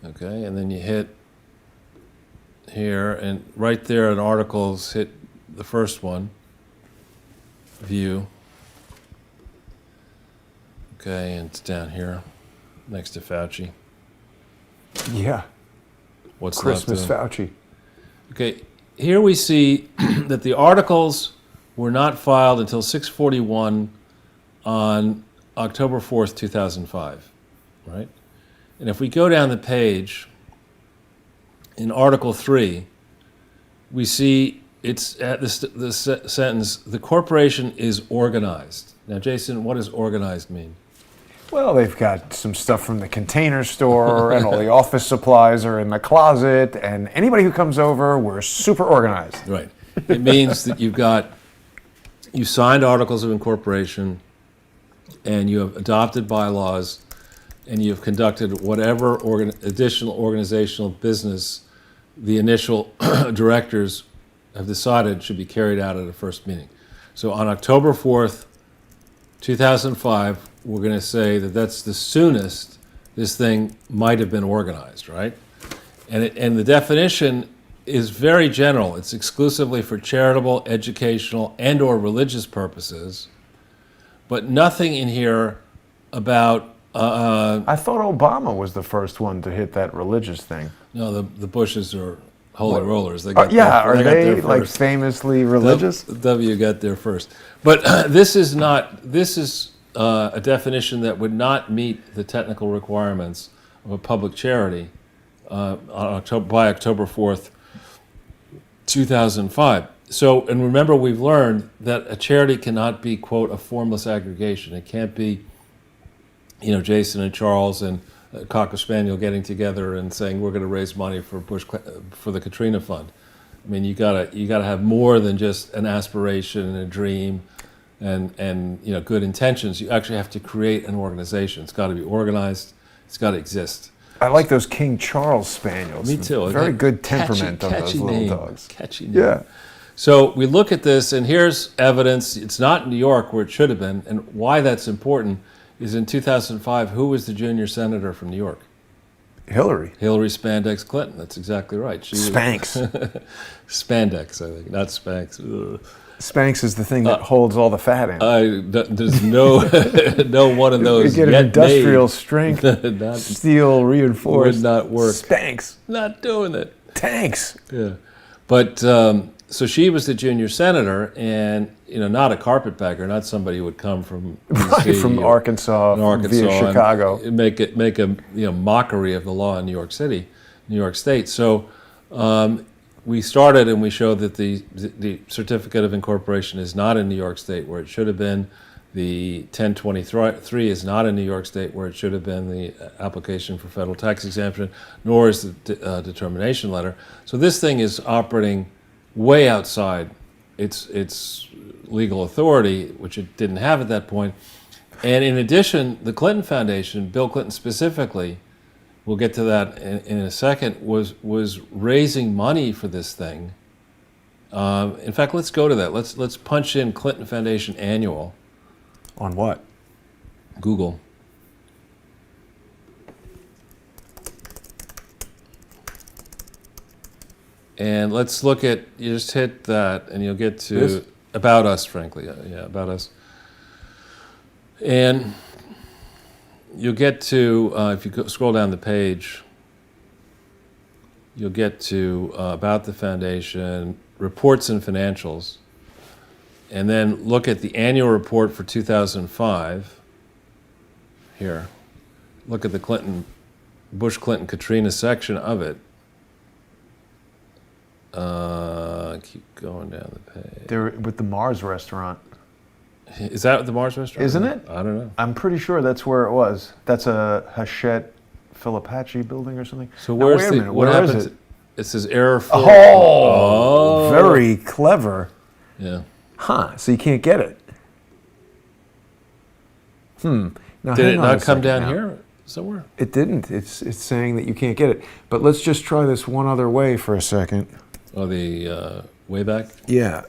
Okay, and then you hit here, and right there in articles, hit the first one, view. Okay, and it's down here, next to Fauci. Yeah. What's Christmas left Fauci. Okay, here we see that the articles were not filed until 6:41 on October 4th, 2005, right? And if we go down the page, in Article 3, we see it's at the sentence, the corporation is organized. Now, Jason, what does organized mean? Well, they've got some stuff from the Container Store, and all the office supplies are in the closet, and anybody who comes over, we're super organized. Right. It means that you signed articles of incorporation, and you have adopted bylaws, and you have conducted whatever additional organizational business the initial directors have decided should be carried out at a first meeting. So on October 4th, 2005, we're going to say that that's the soonest this thing might have been organized, right? And the definition is very general. It's exclusively for charitable, educational, and or religious purposes, but nothing in here about... I thought Obama was the first one to hit that religious thing. No, the Bushes are holy rollers. They are got they there like first. famously religious? W got there first. But this is a definition that would not meet the technical requirements of a public charity by October 4th, 2005. So, and remember, we've learned that a charity cannot be, quote, a formless aggregation. It can't be, Jason and Charles and Cocker Spaniel getting together and saying we're going to raise money for the Katrina Fund. I mean, you gotta have more than just an aspiration and a dream, and good intentions. You actually have to create an organization. It's got to be organized. It's got to exist. I like those King Charles Spaniels. Me too. Very good temperament on those catchy little name. dogs. Catchy name. Yeah. So we look at this, and here's evidence. It's not in New York where it should have been, and why that's important is in 2005, who was the junior senator from New York? Hillary. Hillary Spandex Clinton. That's exactly right. Spanx. Spandex, I think, not Spanx. Ugh. Spanx is the thing that holds all the fat in. There's no one of those. You get an industrial strength, Not, steel reinforced. would not work. Spanx. Not doing it. Tanks. Yeah, but so she was the junior senator, and not a carpetbagger, not somebody who would come from DC from Arkansas via Chicago. and make a mockery of the law in New York City, New York State. So we started and we showed that the certificate of incorporation is not in New York State where it should have been. The 1023 is not in New York State where it should have been, the application for federal tax exemption, nor is the determination letter. So this thing is operating way outside its legal authority, which it didn't have at that point. And in addition, the Clinton Foundation, Bill Clinton specifically, we'll get to that in a second, was raising money for this thing. In fact, let's go to that. Let's punch in Clinton Foundation annual. On what? Google. And let's look at, you just hit that and you'll get to This? About Us, frankly. Yeah, About Us. And you'll get to, if you scroll down the page, you'll get to About the Foundation, Reports and Financials, and then look at the annual report for 2005. Here. Look at the Bush, Clinton, Katrina section of it. Keep going down the page. They're with the Mars restaurant. Is that the Mars restaurant? Isn't it? I don't know. I'm pretty sure that's where it was. That's a Hachette Philippachi building or something. So Now, where's wait a the minute, what where is happens? it? It says error 4. Oh, very clever. Yeah. Huh, so you can't get it. Now, Did hang it on a not come second down now. here somewhere? It didn't. It's saying that you can't get it. But let's just try this one other way for a second. Oh, the way back. Yeah.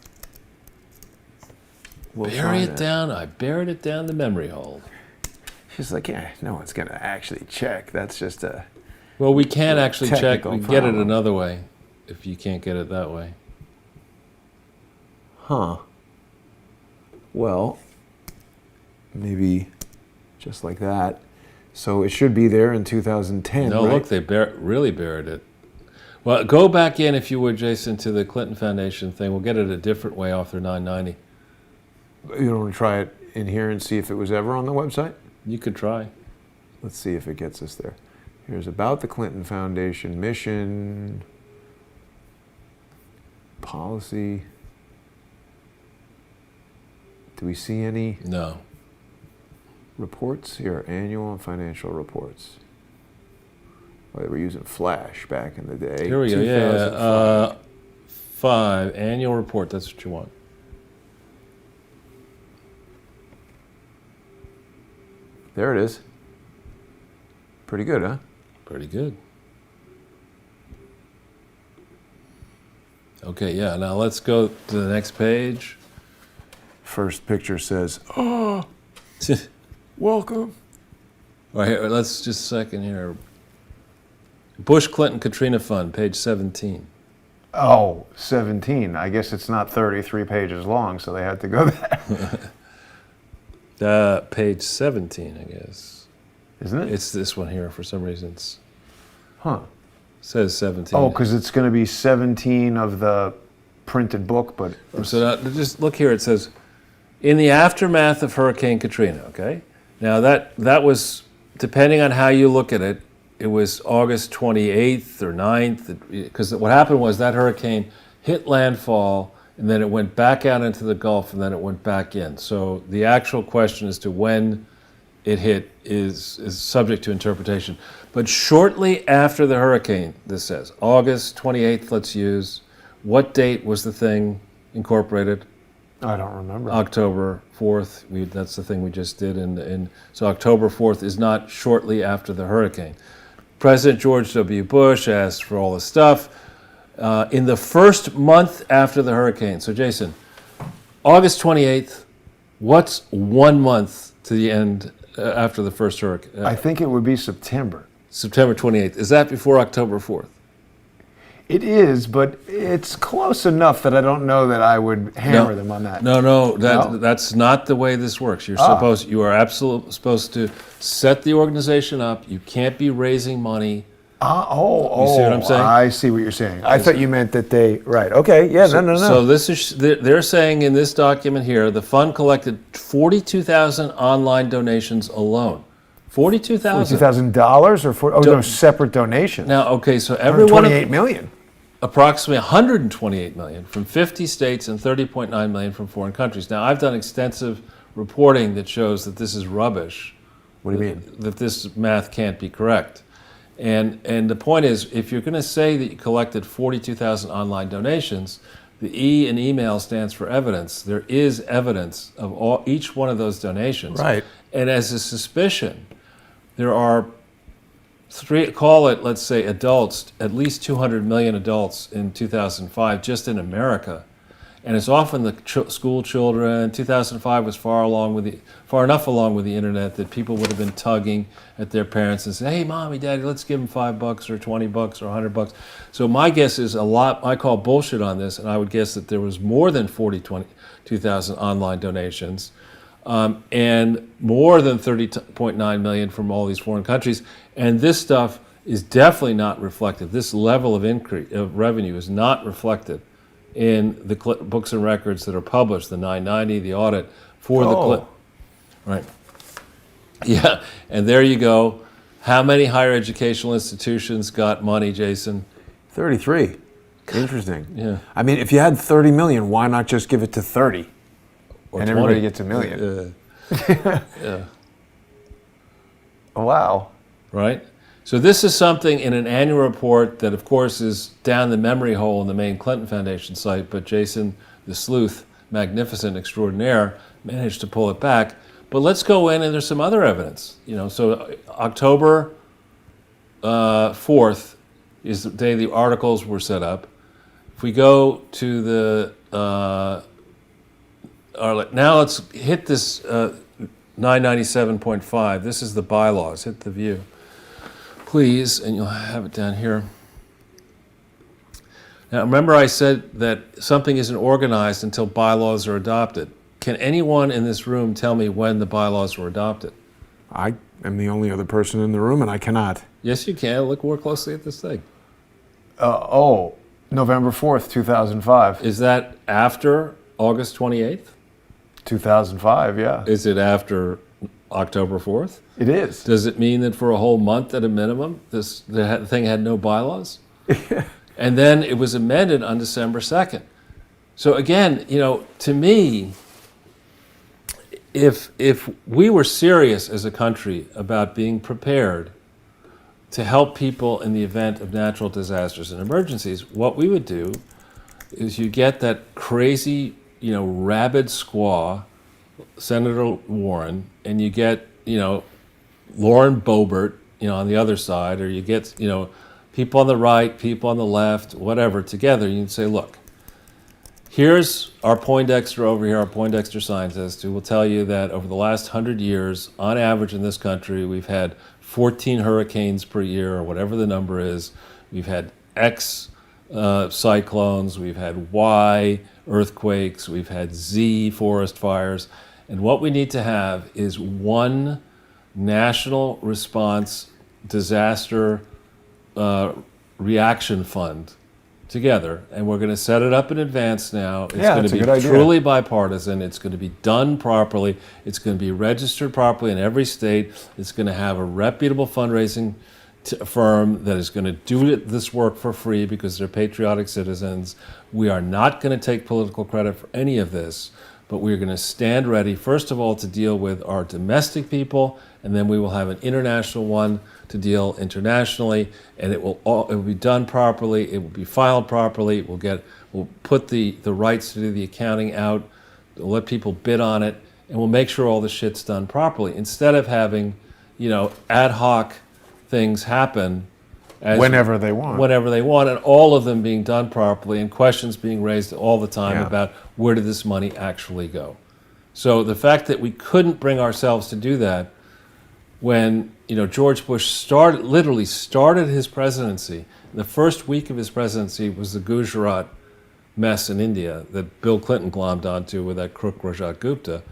We'll Bury find it down. I buried it down the memory hole. She's like, yeah, no one's going to actually check. That's just a... Well, we can actually check. Technical We can get it problem. another way if you can't get it that way. Huh. Well, maybe just like that. So it should be there in 2010, No, right? look, they really buried it. Well, go back in, if you would, Jason, to the Clinton Foundation thing. We'll get it a different way off their 990. You don't want to try it in here and see if it was ever on the website? You could try. Let's see if it gets us there. Here's about the Clinton Foundation mission, policy. Do we see any No. reports? Here, annual and financial reports. Well, they were using Flash back in the day. Here we go. 2005. 5, annual report. That's what you want. There it is. Pretty good, huh? Pretty good. Okay, yeah. Now let's go to the next page. First picture says, "Oh, welcome." All right, here, let's just a second here. Bush Clinton Katrina Fund, page 17. Oh, 17. I guess it's not 33 pages long, so they had to go there. Page 17, I guess. Isn't it? It's this one here for some reason. It Huh. says 17. Oh, because it's going to be 17 of the printed book, but... So now, just look here. It says, in the aftermath of Hurricane Katrina, okay? Now that was, depending on how you look at it, it was August 28th or 9th, because what happened was that hurricane hit landfall, and then it went back out into the Gulf, and then it went back in. So the actual question as to when it hit is subject to interpretation. But shortly after the hurricane, this says, August 28th, let's use, what date was the thing incorporated? I don't remember. October 4th. That's the thing we just did. So October 4th is not shortly after the hurricane. President George W. Bush asked for all this stuff in the first month after the hurricane. So Jason, August 28th, what's 1 month to the end after the first hurricane? I think it would be September. September 28th. Is that before October 4th? It is, but it's close enough that I don't know that I would hammer them on that. No, that's not the way this works. You are absolutely supposed to set the organization up. You can't be raising money. You see what I'm saying? I see what you're saying. I thought you meant that they, right, okay, yeah, no. So this is, they're saying in this document here, the fund collected 42,000 online donations alone. $42,000. $42,000 or no, separate donations. Now, okay, so every one of 28 million. approximately 128 million from 50 states and 30.9 million from foreign countries. Now, I've done extensive reporting that shows that this is rubbish. What do you mean? That this math can't be correct. And the point is, if you're going to say that you collected 42,000 online donations, the E in email stands for evidence. There is evidence of each one of those donations. Right. And as a suspicion, there are call it, let's say, adults, at least 200 million adults in 2005, just in America. And it's often the school children. 2005 was far enough along with the internet that people would have been tugging at their parents and saying, hey, mommy, daddy, let's give them $5 or $20 or $100. So my guess is I call bullshit on this, and I would guess that there was more than 42,000 online donations. And more than 30.9 million from all these foreign countries. And this stuff is definitely not reflected. This level of increase of revenue is not reflected in the books and records that are published, the 990, the audit for the clip. Right. Yeah, and there you go. How many higher educational institutions got money, Jason? 33. Interesting. Yeah. I mean, if you had 30 million, why not just give it to 30? Or and 20. Everybody gets a million. Yeah. Wow. Right? So this is something in an annual report that, of course, is down the memory hole in the main Clinton Foundation site, but Jason, the sleuth, magnificent extraordinaire, managed to pull it back. But let's go in, and there's some other evidence. So October 4th is the day the articles were set up. If we go to the now let's hit this 997.5. This is the bylaws. Hit the view, please, and you'll have it down here. Now, remember I said that something isn't organized until bylaws are adopted. Can anyone in this room tell me when the bylaws were adopted? I am the only other person in the room, and I cannot. Yes, you can. Look more closely at this thing. November 4th, 2005. Is that after August 28th? 2005, yeah. Is it after October 4th? It is. Does it mean that for a whole month at a minimum, the thing had no bylaws? And then it was amended on December 2nd. So again, to me, if we were serious as a country about being prepared to help people in the event of natural disasters and emergencies, what we would do is you get that crazy, rabid squaw, Senator Warren, and you get, Lauren Boebert, on the other side, or you get, people on the right, people on the left, whatever, together. You can say, look, here's our Poindexter over here, our Poindexter scientist, who will tell you that over the last 100 years, on average in this country, we've had 14 hurricanes per year, or whatever the number is. We've had X cyclones, we've had Y earthquakes, we've had Z forest fires. And what we need to have is one national response disaster reaction fund together, and we're going to set it up in advance now. It's going to be truly bipartisan. It's going to be done properly. It's going to be registered properly in every state. It's going to have a reputable fundraising firm that is going to do this work for free because they're patriotic citizens. We are not going to take political credit for any of this, but we're going to stand ready, first of all, to deal with our domestic people, and then we will have an international one to deal internationally, and it will be done properly. It will be filed properly. We'll put the rights to do the accounting out. We'll let people bid on it, and we'll make sure all the shit's done properly instead of having, ad hoc things happen whenever they want, and all of them being done properly, and questions being raised all the time about where did this money actually go. So the fact that we couldn't bring ourselves to do that when George Bush literally started his presidency, the first week of his presidency was the Gujarat mess in India that Bill Clinton glommed onto with that crook Rajat Gupta.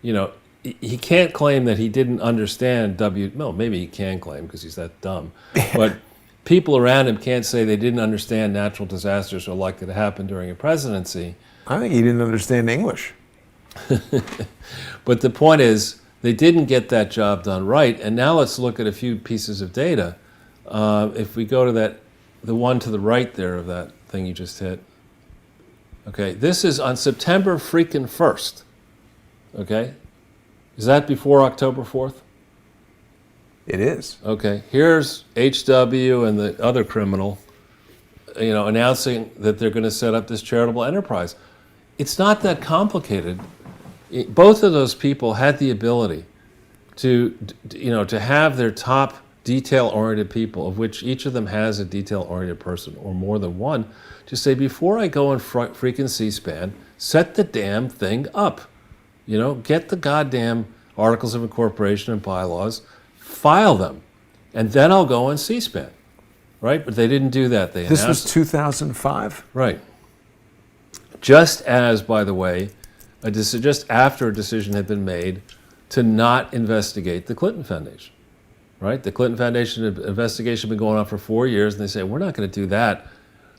He can't claim that he didn't understand maybe he can claim because he's that dumb. But people around him can't say they didn't understand natural disasters are likely to happen during a presidency. I think he didn't understand English. But the point is, they didn't get that job done right. And now let's look at a few pieces of data. If we go to the one to the right there of that thing you just hit. Okay, this is on September freaking 1st. Okay? Is that before October 4th? It is. Okay, here's HW and the other criminal, announcing that they're going to set up this charitable enterprise. It's not that complicated. Both of those people had the ability to have their top detail-oriented people, of which each of them has a detail-oriented person or more than one, to say, before I go on freaking C-SPAN, set the damn thing up. Get the goddamn articles of incorporation and bylaws, file them, and then I'll go on C-SPAN, right? But they didn't do that. This was 2005? Right. Just as, by the way, just after a decision had been made to not investigate the Clinton Foundation, right? The Clinton Foundation investigation had been going on for 4 years, and they say, we're not going to do that.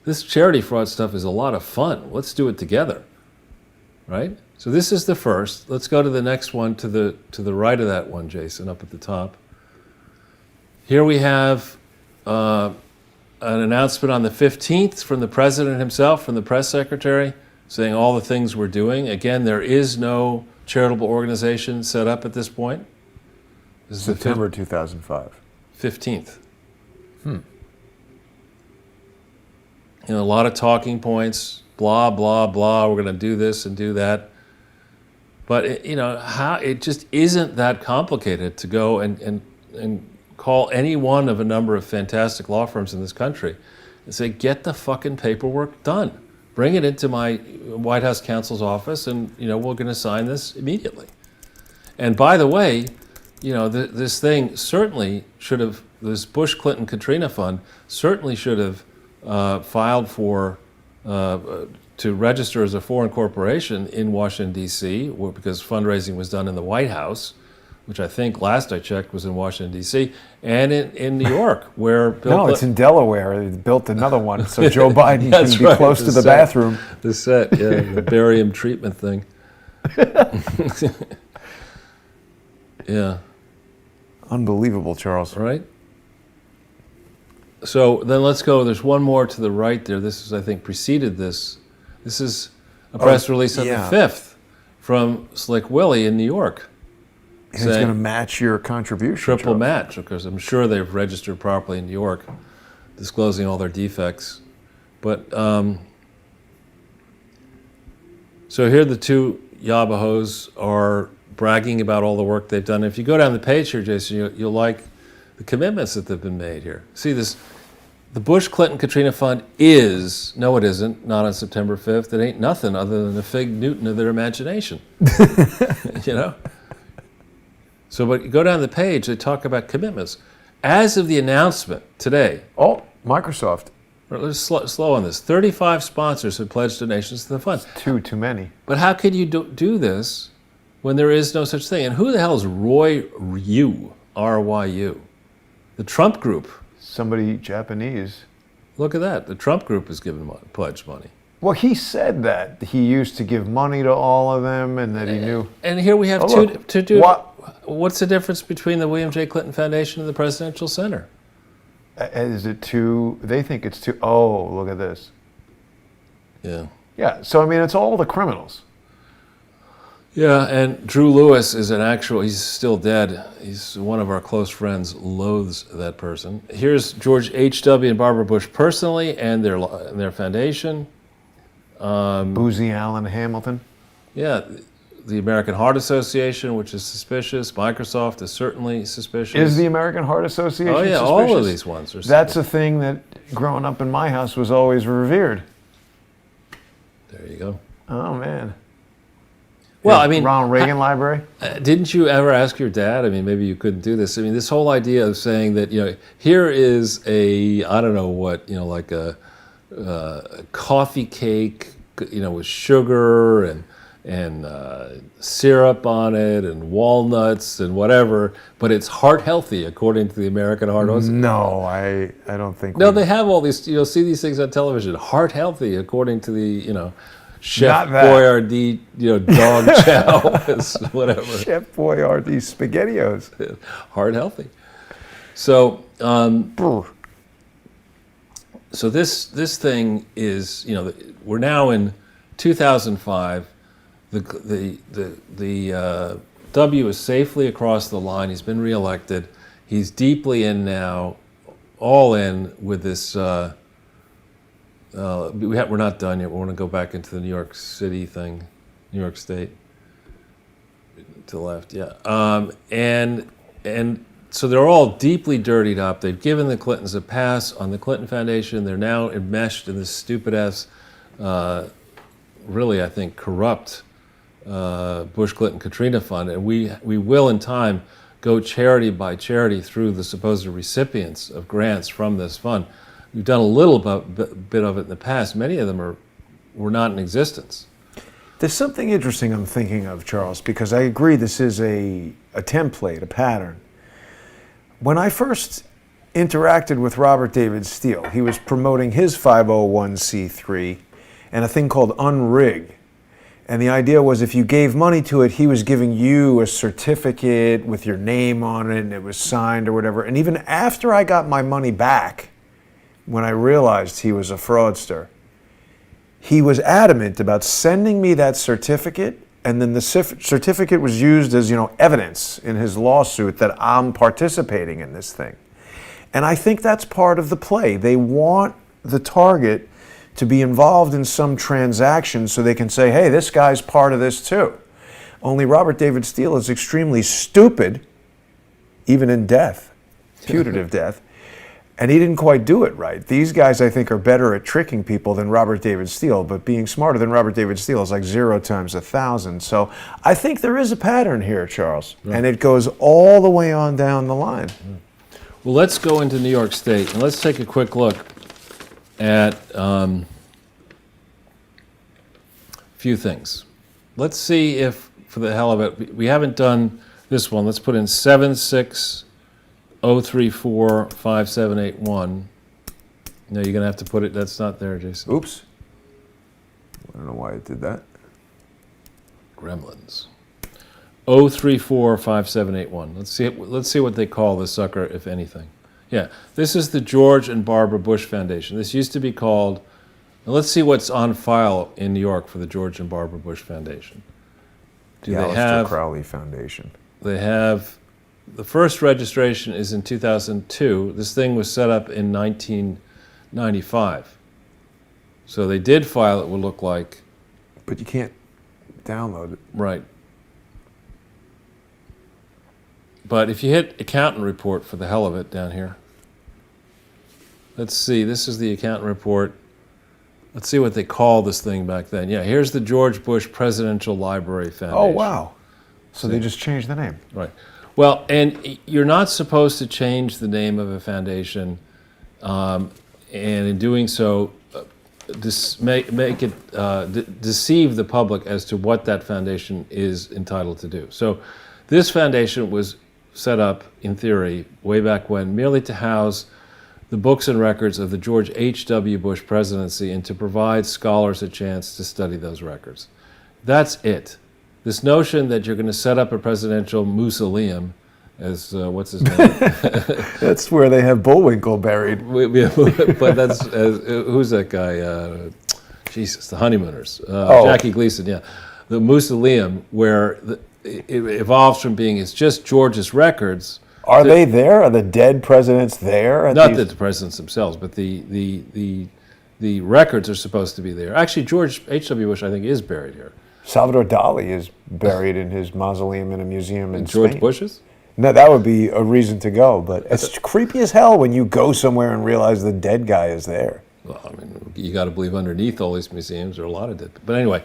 This charity fraud stuff is a lot of fun. Let's do it together, right? So this is the first. Let's go to the next one to the right of that one, Jason, up at the top. Here we have an announcement on the 15th from the president himself, from the press secretary, saying all the things we're doing. Again, there is no charitable organization set up at this point. This is September 2005. 15th. You know, a lot of talking points, blah, blah, blah, we're going to do this and do that. But, it just isn't that complicated to go and call any one of a number of fantastic law firms in this country and say, get the fucking paperwork done. Bring it into my White House counsel's office and, we're going to sign this immediately. And by the way, this thing certainly should have, this Bush-Clinton Katrina fund certainly should have filed for to register as a foreign corporation in Washington, D.C., because fundraising was done in the White House, which I think last I checked was in Washington, D.C., and in New York, where Bill it's in Delaware. They built another one so Joe Biden can be close to the bathroom. The set, yeah, the barium treatment thing. Yeah. Unbelievable, Charles. Right? So then let's go. There's one more to the right there. This is, I think, preceded this. This is a press release on the 5th from Slick Willie in New York. He's going to match your contribution. Triple Charles. match, because I'm sure they've registered properly in New York, disclosing all their defects. But so here the two Yabahos are bragging about all the work they've done. If you go down the page here, Jason, you'll like the commitments that have been made here. See this, the Bush-Clinton-Katrina Fund is, no it isn't, not on September 5th. It ain't nothing other than the fig Newton of their imagination. So, but you go down the page, they talk about commitments. As of the announcement today. Oh, Microsoft. Let's slow on this. 35 sponsors have pledged donations to the fund. Too many. But how could you do this when there is no such thing? And who the hell is Roy Ryu, R-Y-U? The Trump Group. Somebody Japanese. Look at that. The Trump Group is giving pledged money. Well, he said that he used to give money to all of them, and that he knew. And here we have what's the difference between the William J. Clinton Foundation and the Presidential Center? Is it too? They think it's too. Oh, look at this. Yeah. Yeah. So I mean, it's all the criminals. Yeah, and Drew Lewis is he's still dead. He's one of our close friends, loathes that person. Here's George H.W. and Barbara Bush personally and their foundation. Boozy Allen Hamilton. Yeah, the American Heart Association, which is suspicious. Microsoft is certainly suspicious. Is the American Heart Association suspicious? All of these ones are suspicious. That's a thing that growing up in my house was always revered. There you go. Oh, man. Well, I mean, Ronald Reagan Library. Didn't you ever ask your dad? I mean, maybe you couldn't do this. I mean, this whole idea of saying that here is I don't know what like a coffee cake, with sugar and syrup on it and walnuts and whatever, but it's heart healthy according to the American Heart Association. No, I don't think. No, they have all these. You'll see these things on television. Heart healthy according to the Chef Boyardee, dog chow, whatever. Chef Boyardee SpaghettiOs. Heart healthy. So, so this thing is, we're now in 2005. The W is safely across the line. He's been reelected. He's deeply in now, all in with this. We're not done yet. We want to go back into the New York City thing, New York State, to the left, yeah. And so they're all deeply dirtied up. They've given the Clintons a pass on the Clinton Foundation. They're now enmeshed in this stupid-ass, really, I think, corrupt Bush-Clinton-Katrina fund. And we will, in time, go charity by charity through the supposed recipients of grants from this fund. We've done a little bit of it in the past. Many of them were not in existence. There's something interesting I'm thinking of, Charles, because I agree this is a template, a pattern. When I first interacted with Robert David Steele, he was promoting his 501c3 and a thing called Unrig. And the idea was if you gave money to it, he was giving you a certificate with your name on it and it was signed or whatever. And even after I got my money back, when I realized he was a fraudster, he was adamant about sending me that certificate, and then the certificate was used as, evidence in his lawsuit that I'm participating in this thing. And I think that's part of the play. They want the target to be involved in some transaction so they can say, hey, this guy's part of this too. Only Robert David Steele is extremely stupid, even in death, putative death, and he didn't quite do it right. These guys, I think, are better at tricking people than Robert David Steele, but being smarter than Robert David Steele is like 0 times 1,000. So I think there is a pattern here, Charles, and it goes all the way on down the line. Well, let's go into New York State, and let's take a quick look at a few things. Let's see if, for the hell of it, we haven't done this one. Let's put in 760345781. No, you're going to have to put it, that's not there, Jason. Oops. I don't know why it did that. Gremlins. 0345781. Let's see what they call this sucker, if anything. Yeah, this is the George and Barbara Bush Foundation. This used to be called, and let's see what's on file in New York for the George and Barbara Bush Foundation. The Aleister Crowley Foundation. They have, the first registration is in 2002. This thing was set up in 1995. So they did file, it would look like. But you can't download it. Right. But if you hit accountant report for the hell of it down here, let's see, this is the accountant report. Let's see what they called this thing back then. Yeah, here's the George Bush Presidential Library Foundation. Oh, wow. So they just changed the name. Right. Well, and you're not supposed to change the name of a foundation, and in doing so, deceive the public as to what that foundation is entitled to do. So this foundation was set up, in theory, way back when, merely to house the books and records of the George H.W. Bush presidency and to provide scholars a chance to study those records. That's it. This notion that you're going to set up a presidential mausoleum, as what's his name? That's where they have Bullwinkle buried. But that's, who's that guy? Jesus, the Honeymooners. Jackie Gleason, yeah. The mausoleum where it evolves from being, it's just George's records. Are they there? Are the dead presidents there? Not the presidents themselves, but the records are supposed to be there. Actually, George H.W. Bush, I think, is buried here. Salvador Dali is buried in his mausoleum in a museum in George Spain. Bush's? No, that would be a reason to go, but it's creepy as hell when you go somewhere and realize the dead guy is there. Well, I mean, you got to believe underneath all these museums there are a lot of dead. But anyway,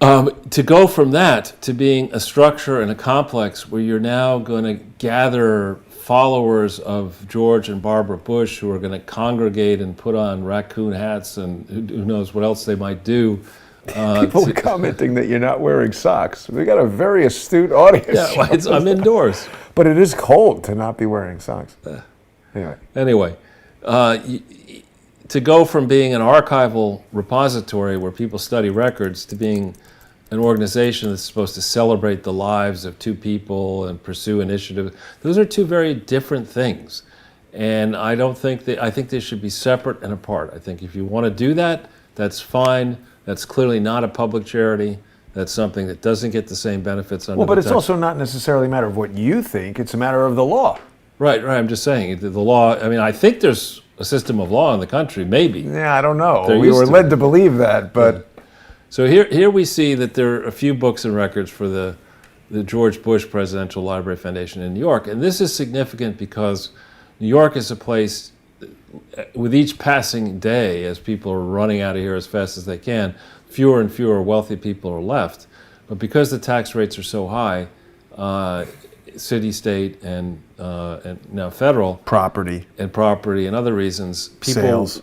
to go from that to being a structure and a complex where you're now going to gather followers of George and Barbara Bush who are going to congregate and put on raccoon hats and who knows what else they might do. People are commenting that you're not wearing socks. We got a very astute audience. Yeah, well, I'm indoors. But it is cold to not be wearing socks. Anyway, to go from being an archival repository where people study records to being an organization that's supposed to celebrate the lives of two people and pursue initiatives, those are two very different things. And I think they should be separate and apart. I think if you want to do that, that's fine. That's clearly not a public charity. That's something that doesn't get the same benefits under but it's also not necessarily a matter of what you think. It's a matter of the law. Right. I'm just saying, the law, I mean, I think there's a system of law in the country, maybe. Yeah, I don't know. We were led to believe that, but... Yeah. So here we see that there are a few books and records for the George Bush Presidential Library Foundation in New York. And this is significant because New York is a place, with each passing day, as people are running out of here as fast as they can, fewer and fewer wealthy people are left. But because the tax rates are so high, city, state, and now federal property and other reasons, people sales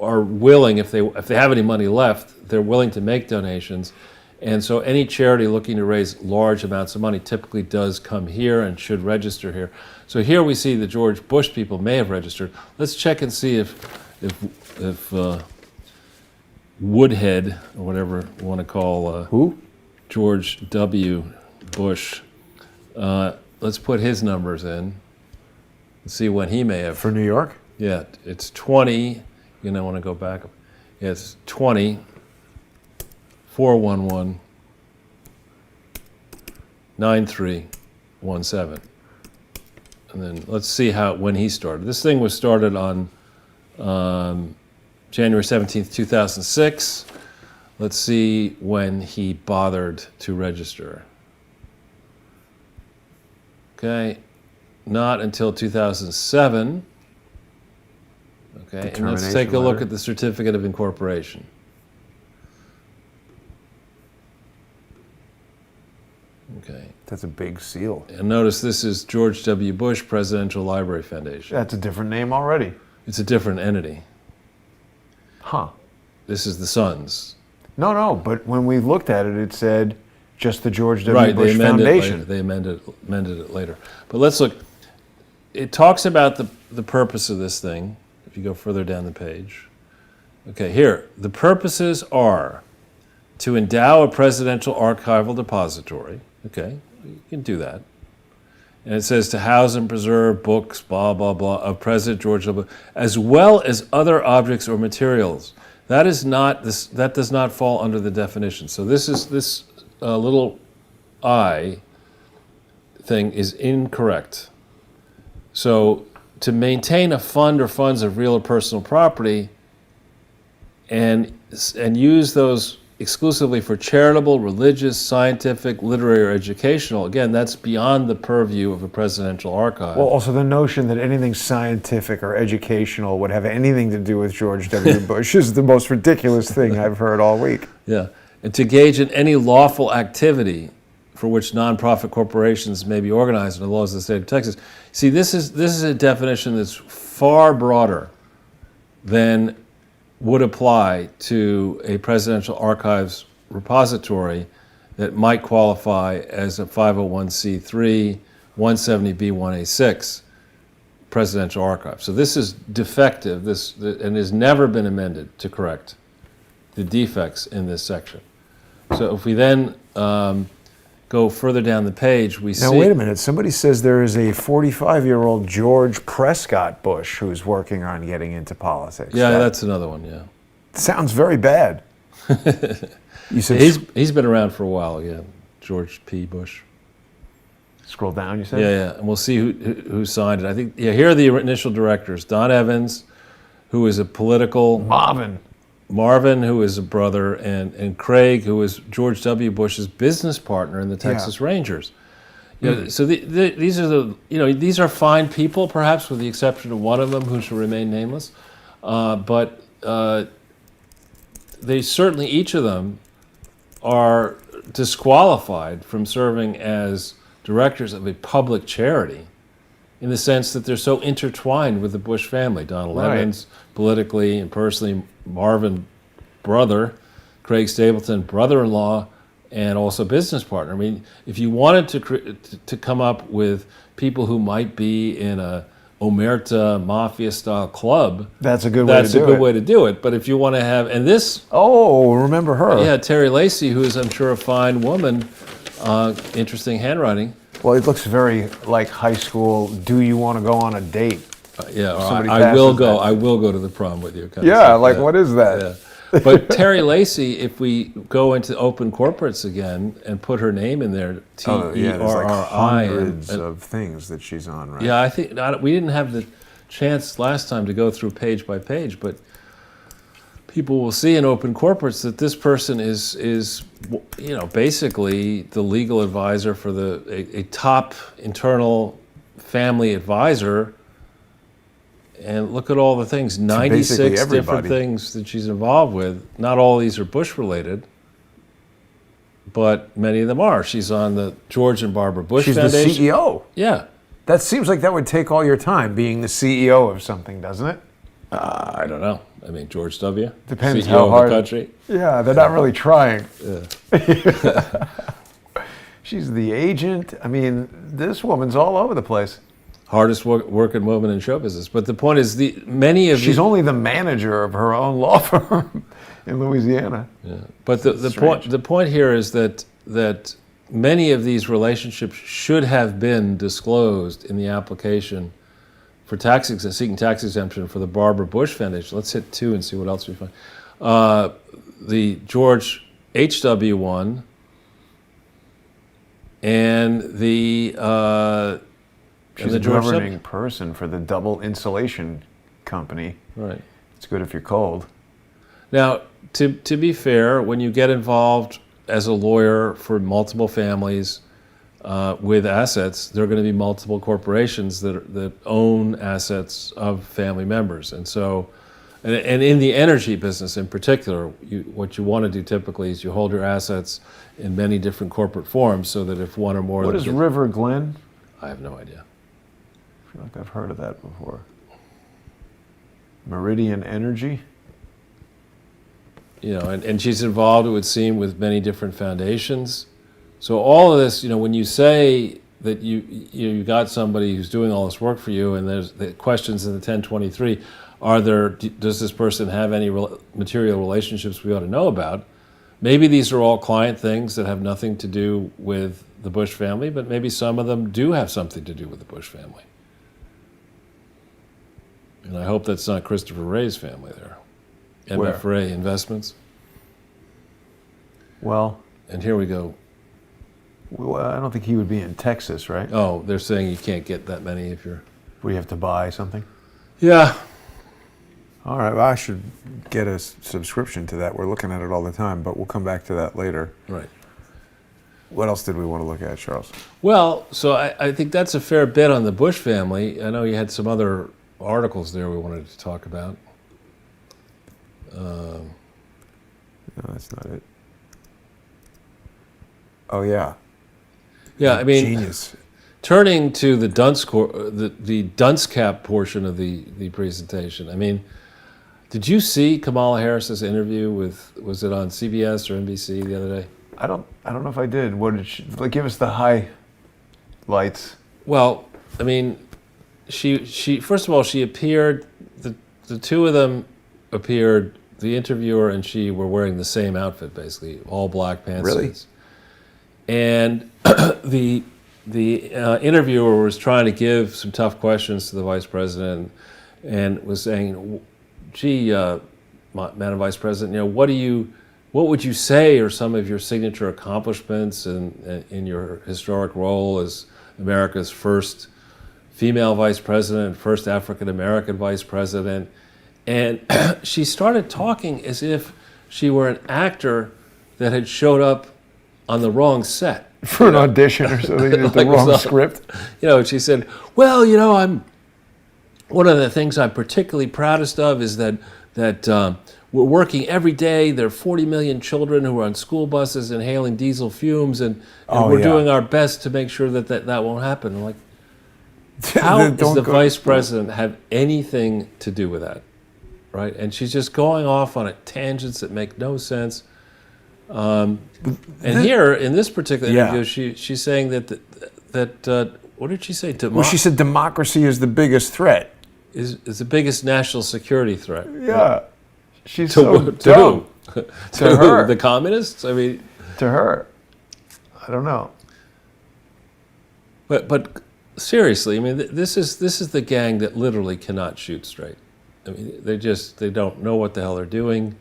are willing, if they have any money left, they're willing to make donations. And so any charity looking to raise large amounts of money typically does come here and should register here. So here we see the George Bush people may have registered. Let's check and see if Woodhead, or whatever you want to call who? George W. Bush. Let's put his numbers in and see when he may have. For New York? Yeah, it's 20. You know, want to go back. Yeah, it's 20 411 9317. And then let's see when he started. This thing was started on January 17th, 2006. Let's see when he bothered to register. Okay, not until 2007. Okay, and let's take a look at the certificate of incorporation. Okay. That's a big seal. And notice this is George W. Bush Presidential Library Foundation. That's a different name already. It's a different entity. Huh. This is the Sons. No, but when we looked at it, it said just the George W. Bush Foundation. They amended it later. But let's look. It talks about the purpose of this thing. If you go further down the page. Okay, here. The purposes are to endow a presidential archival depository. Okay, you can do that. And it says to house and preserve books, blah, blah, blah, of President George W. Bush, as well as other objects or materials. That does not fall under the definition. So this little I thing is incorrect. So to maintain a fund or funds of real or personal property and use those exclusively for charitable, religious, scientific, literary, or educational, again, that's beyond the purview of a presidential archive. Well, also the notion that anything scientific or educational would have anything to do with George W. Bush is the most ridiculous thing I've heard all week. Yeah, and to engage in any lawful activity for which nonprofit corporations may be organized under the laws of the state of Texas. See, this is a definition that's far broader than would apply to a presidential archives repository that might qualify as a 501c3, 170b1a6 presidential archive. So this is defective, and has never been amended to correct the defects in this section. So if we then go further down the page, we see... Now, wait a minute. Somebody says there is a 45-year-old George Prescott Bush who's working on getting into politics. Yeah, that's another one, yeah. Sounds very bad. You said he's been around for a while, yeah. George P. Bush. Scroll down, you said? Yeah, and we'll see who signed it. I think, here are the initial directors. Don Evans, who is a political... Marvin, who is a brother, and Craig, who is George W. Bush's business partner in the Texas Rangers. So these are fine people, perhaps with the exception of one of them who shall remain nameless. But they certainly, each of them, are disqualified from serving as directors of a public charity in the sense that they're so intertwined with the Bush family. Donald Evans, politically and personally, Marvin, brother, Craig Stapleton, brother-in-law, and also business partner. I mean, if you wanted to come up with people who might be in a omerta mafia-style club, that's a good way to do it. But if you want to have, and this... Oh, remember her. Yeah, Terry Lacey, who is, I'm sure, a fine woman, interesting handwriting. Well, it looks very like high school, do you want to go on a date? I will go. I will go to the prom with you. What is that? Yeah. But Terry Lacey, if we go into open corporates again and put her name in there, Terri, there's like hundreds of things that she's on, right? Yeah, I think we didn't have the chance last time to go through page by page, but people will see in open corporates that this person is basically the legal advisor for a top internal family advisor. And look at all the things, 96 different things that she's involved with. Not all of these are Bush-related, but many of them are. She's on the George and Barbara Bush Foundation. She's the CEO. Yeah. That seems like that would take all your time, being the CEO of something, doesn't it? I don't know. I mean, George W. Depends CEO how hard. Of the country. Yeah, they're not really trying. Yeah. She's the agent. I mean, this woman's all over the place. Hardest working woman in show business. But the point is, she's only the manager of her own law firm in Louisiana. Yeah. But the point here is that many of these relationships should have been disclosed in the application for seeking tax exemption for the Barbara Bush Foundation. Let's hit 2 and see what else we find. The George H.W. one and the... She's She's the a George governing person for the double insulation company. Right. It's good if you're cold. Now, to be fair, when you get involved as a lawyer for multiple families with assets, there are going to be multiple corporations that own assets of family members. And so, and in the energy business in particular, what you want to do typically is you hold your assets in many different corporate forms so that if one or more... What is River Glen? I have no idea. I feel like I've heard of that before. Meridian Energy? You know, and she's involved, it would seem, with many different foundations. So all of this, you know, when you say that you got somebody who's doing all this work for you, and there's the questions in the 1023, does this person have any material relationships we ought to know about? Maybe these are all client things that have nothing to do with the Bush family, but maybe some of them do have something to do with the Bush family. And I hope that's not Christopher Wray's family there. MF Ray Investments. Well, and here we go. Well, I don't think he would be in Texas, right? Oh, they're saying you can't get that many if you're... We have to buy something? Yeah. All right, well, I should get a subscription to that. We're looking at it all the time, but we'll come back to that later. Right. What else did we want to look at, Charles? Well, so I think that's a fair bit on the Bush family. I know you had some other articles there we wanted to talk about. No, that's not it. Oh, yeah. Yeah, I mean, genius. Turning to the dunce cap portion of the presentation. I mean, did you see Kamala Harris's interview was it on CBS or NBC the other day? I don't know if I did. What did she give us the highlights? Well, I mean, she first of all, she appeared, the two of them appeared, the interviewer and she were wearing the same outfit, basically, all black pantsuits. Really? And the interviewer was trying to give some tough questions to the vice president and was saying, gee, Madam Vice President, you know, what would you say are some of your signature accomplishments in your historic role as America's first female vice president, first African-American vice president? And she started talking as if she were an actor that had showed up on the wrong set. For an audition or something, the Like wrong so, script? You know, she said, well, you know, one of the things I'm particularly proudest of is that we're working every day. There are 40 million children who are on school buses inhaling diesel fumes, and we're doing our best to make sure that won't happen. I'm like, how does the vice president have anything to do with that? Right? And she's just going off on tangents that make no sense. And here, in this particular interview, she's saying that what did she say? Well, she said democracy is the biggest threat. Is the biggest national security threat. Yeah. She's so dumb. To her. The communists? I mean... To her. I don't know. But seriously, I mean, this is the gang that literally cannot shoot straight. I mean, they don't know what the hell they're doing.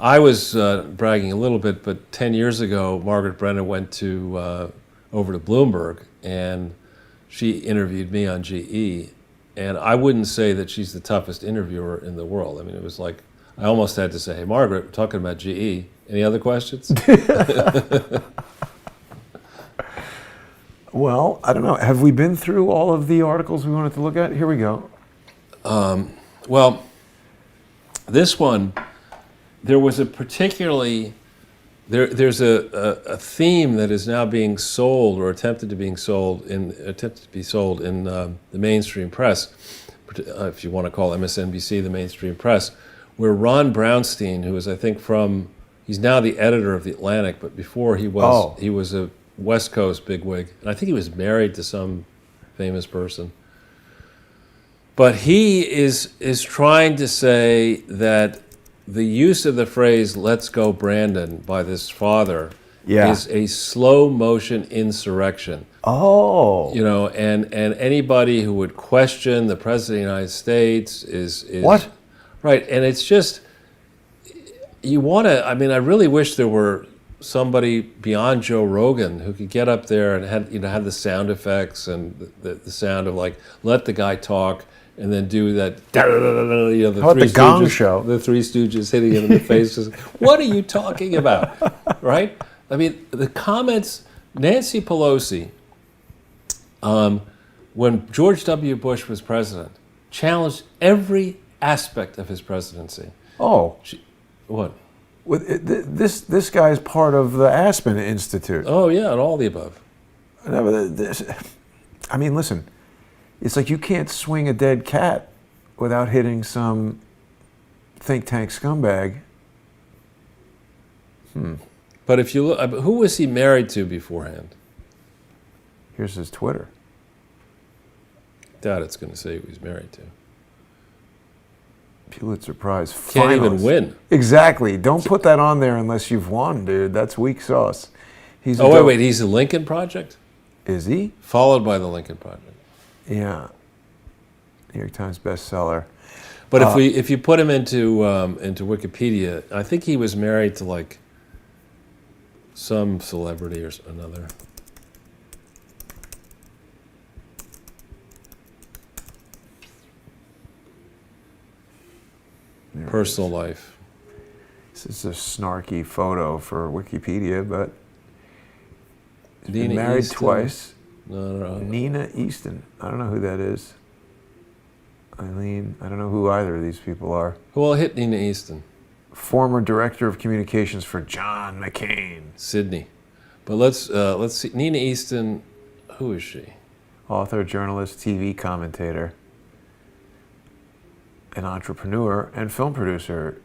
I was bragging a little bit, but 10 years ago, Margaret Brennan went over to Bloomberg, and she interviewed me on GE. And I wouldn't say that she's the toughest interviewer in the world. I mean, it was like, I almost had to say, hey, Margaret, we're talking about GE. Any other questions? Well, I don't know. Have we been through all of the articles we wanted to look at? Here we go. Well, this one, there was a particularly, there's a theme that is now being sold or attempted to be sold in the mainstream press, if you want to call MSNBC the mainstream press, where Ron Brownstein, who is I think he's now the editor of The Atlantic, but before he was a West Coast bigwig, and I think he was married to some famous person. But he is trying to say that the use of the phrase "Let's go, Brandon" by this father is a slow motion insurrection. Oh. You know, and anybody who would question the President of the United States is what? Right, and it's just, you want to, I mean, I really wish there were somebody beyond Joe Rogan who could get up there and have the sound effects and the sound of like let the guy talk and then do that. The How about the Gong Show? The Three Stooges hitting him in the face. What are you talking about? Right? I mean, the comments. Nancy Pelosi, when George W. Bush was president, challenged every aspect of his presidency. Oh, What? This guy's part of the Aspen Institute. Oh yeah, and all the above. I mean, listen, it's like you can't swing a dead cat without hitting some think tank scumbag. But if you look, who was he married to beforehand? Here's his Twitter. Doubt it's going to say who he's married to. Pulitzer Prize Can't finalist. even win. Exactly. Don't put that on there unless you've won, dude. That's weak sauce. He's Wait, he's the Lincoln Project? Is he? Followed by the Lincoln Project. Yeah. New York Times bestseller. But if you put him into Wikipedia, I think he was married to like some celebrity or another. Personal life. This is a snarky photo for Wikipedia, but he's been Nina married Easton? twice. No. Nina Easton. I don't know who that is. Eileen. I don't know who either of these people are. Well, hit Nina Easton. Former director of communications for John McCain. Sydney. But let's see. Nina Easton, who is she? Author, journalist, TV commentator, an entrepreneur, and film producer.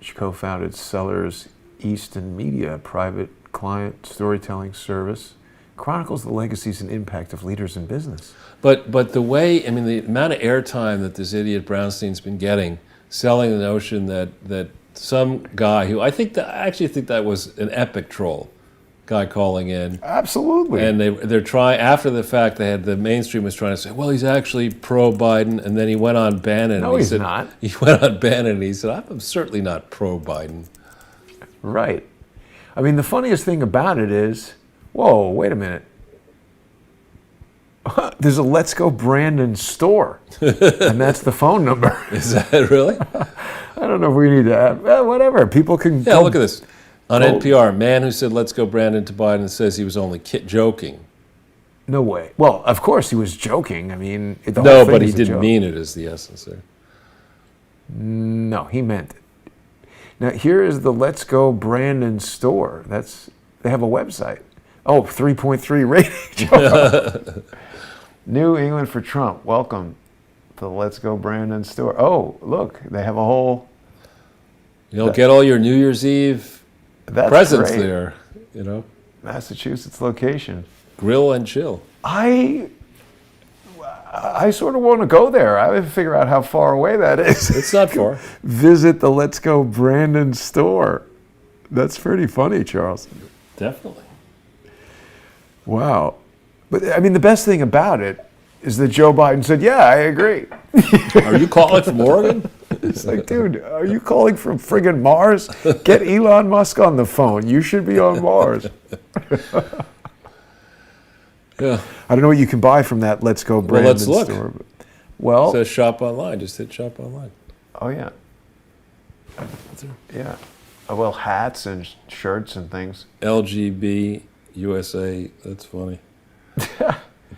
She co-founded Sellers Easton Media, a private client storytelling service, chronicles the legacies and impact of leaders in business. But the way, I mean, the amount of airtime that this idiot Brownstein's been getting, selling the notion that some guy who I actually think that was an epic troll, guy calling in. Absolutely. And they're trying, after the fact, the mainstream was trying to say, well, he's actually pro-Biden, and then he went on Bannon. No, he's not. He went on Bannon and he said, I'm certainly not pro-Biden. Right. I mean, the funniest thing about it is, whoa, wait a minute. There's a Let's Go Brandon store, and that's the phone number. Is that really? I don't know if we need to have, whatever. People can Yeah, look at this. On NPR, man who said, let's go Brandon to Biden, says he was only joking. No way. Well, of course he was joking. I mean, the whole No, thing but he is a didn't joke. mean it is the essence there. No, he meant it. Now, here is the Let's Go Brandon store. They have a website. Oh, 3.3 rating. New England for Trump. Welcome to the Let's Go Brandon store. Oh, look, they have a whole... Get all your New Year's Eve That's presents great. there, Massachusetts location. Grill and chill. I sort of want to go there. I have to figure out how far away that is. It's not far. Visit the Let's Go Brandon store. That's pretty funny, Charles. Definitely. Wow. But I mean, the best thing about it is that Joe Biden said, yeah, I agree. Are you calling from Oregon? It's like, dude, are you calling from friggin' Mars? Get Elon Musk on the phone. You should be on Mars. Yeah. I don't know what you can buy from that Let's Go Brandon let's look. store. But, well, It says shop online. Just hit shop online. oh yeah. Yeah. Well, hats and shirts and things. LGB USA. That's funny.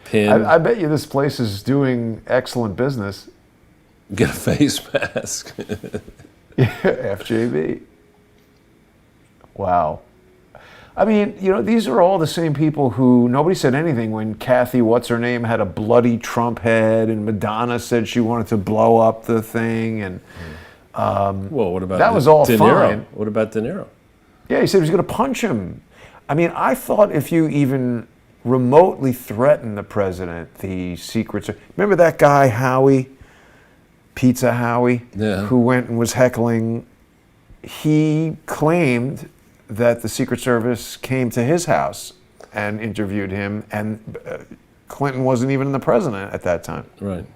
Pin. I bet you this place is doing excellent business. Get a face mask. Yeah, FJB. Wow. I mean, these are all the same people who nobody said anything when Kathy, what's her name, had a bloody Trump head, and Madonna said she wanted to blow up the thing, and Well, what about that was all De Niro? fine. What about De Niro? Yeah, he said he was going to punch him. I mean, I thought if you even remotely threaten the president, the Secret Service. Remember that guy, Howie? Pizza Howie? Yeah. Who went and was heckling. He claimed that the Secret Service came to his house and interviewed him, and Clinton wasn't even the president at that time. Right.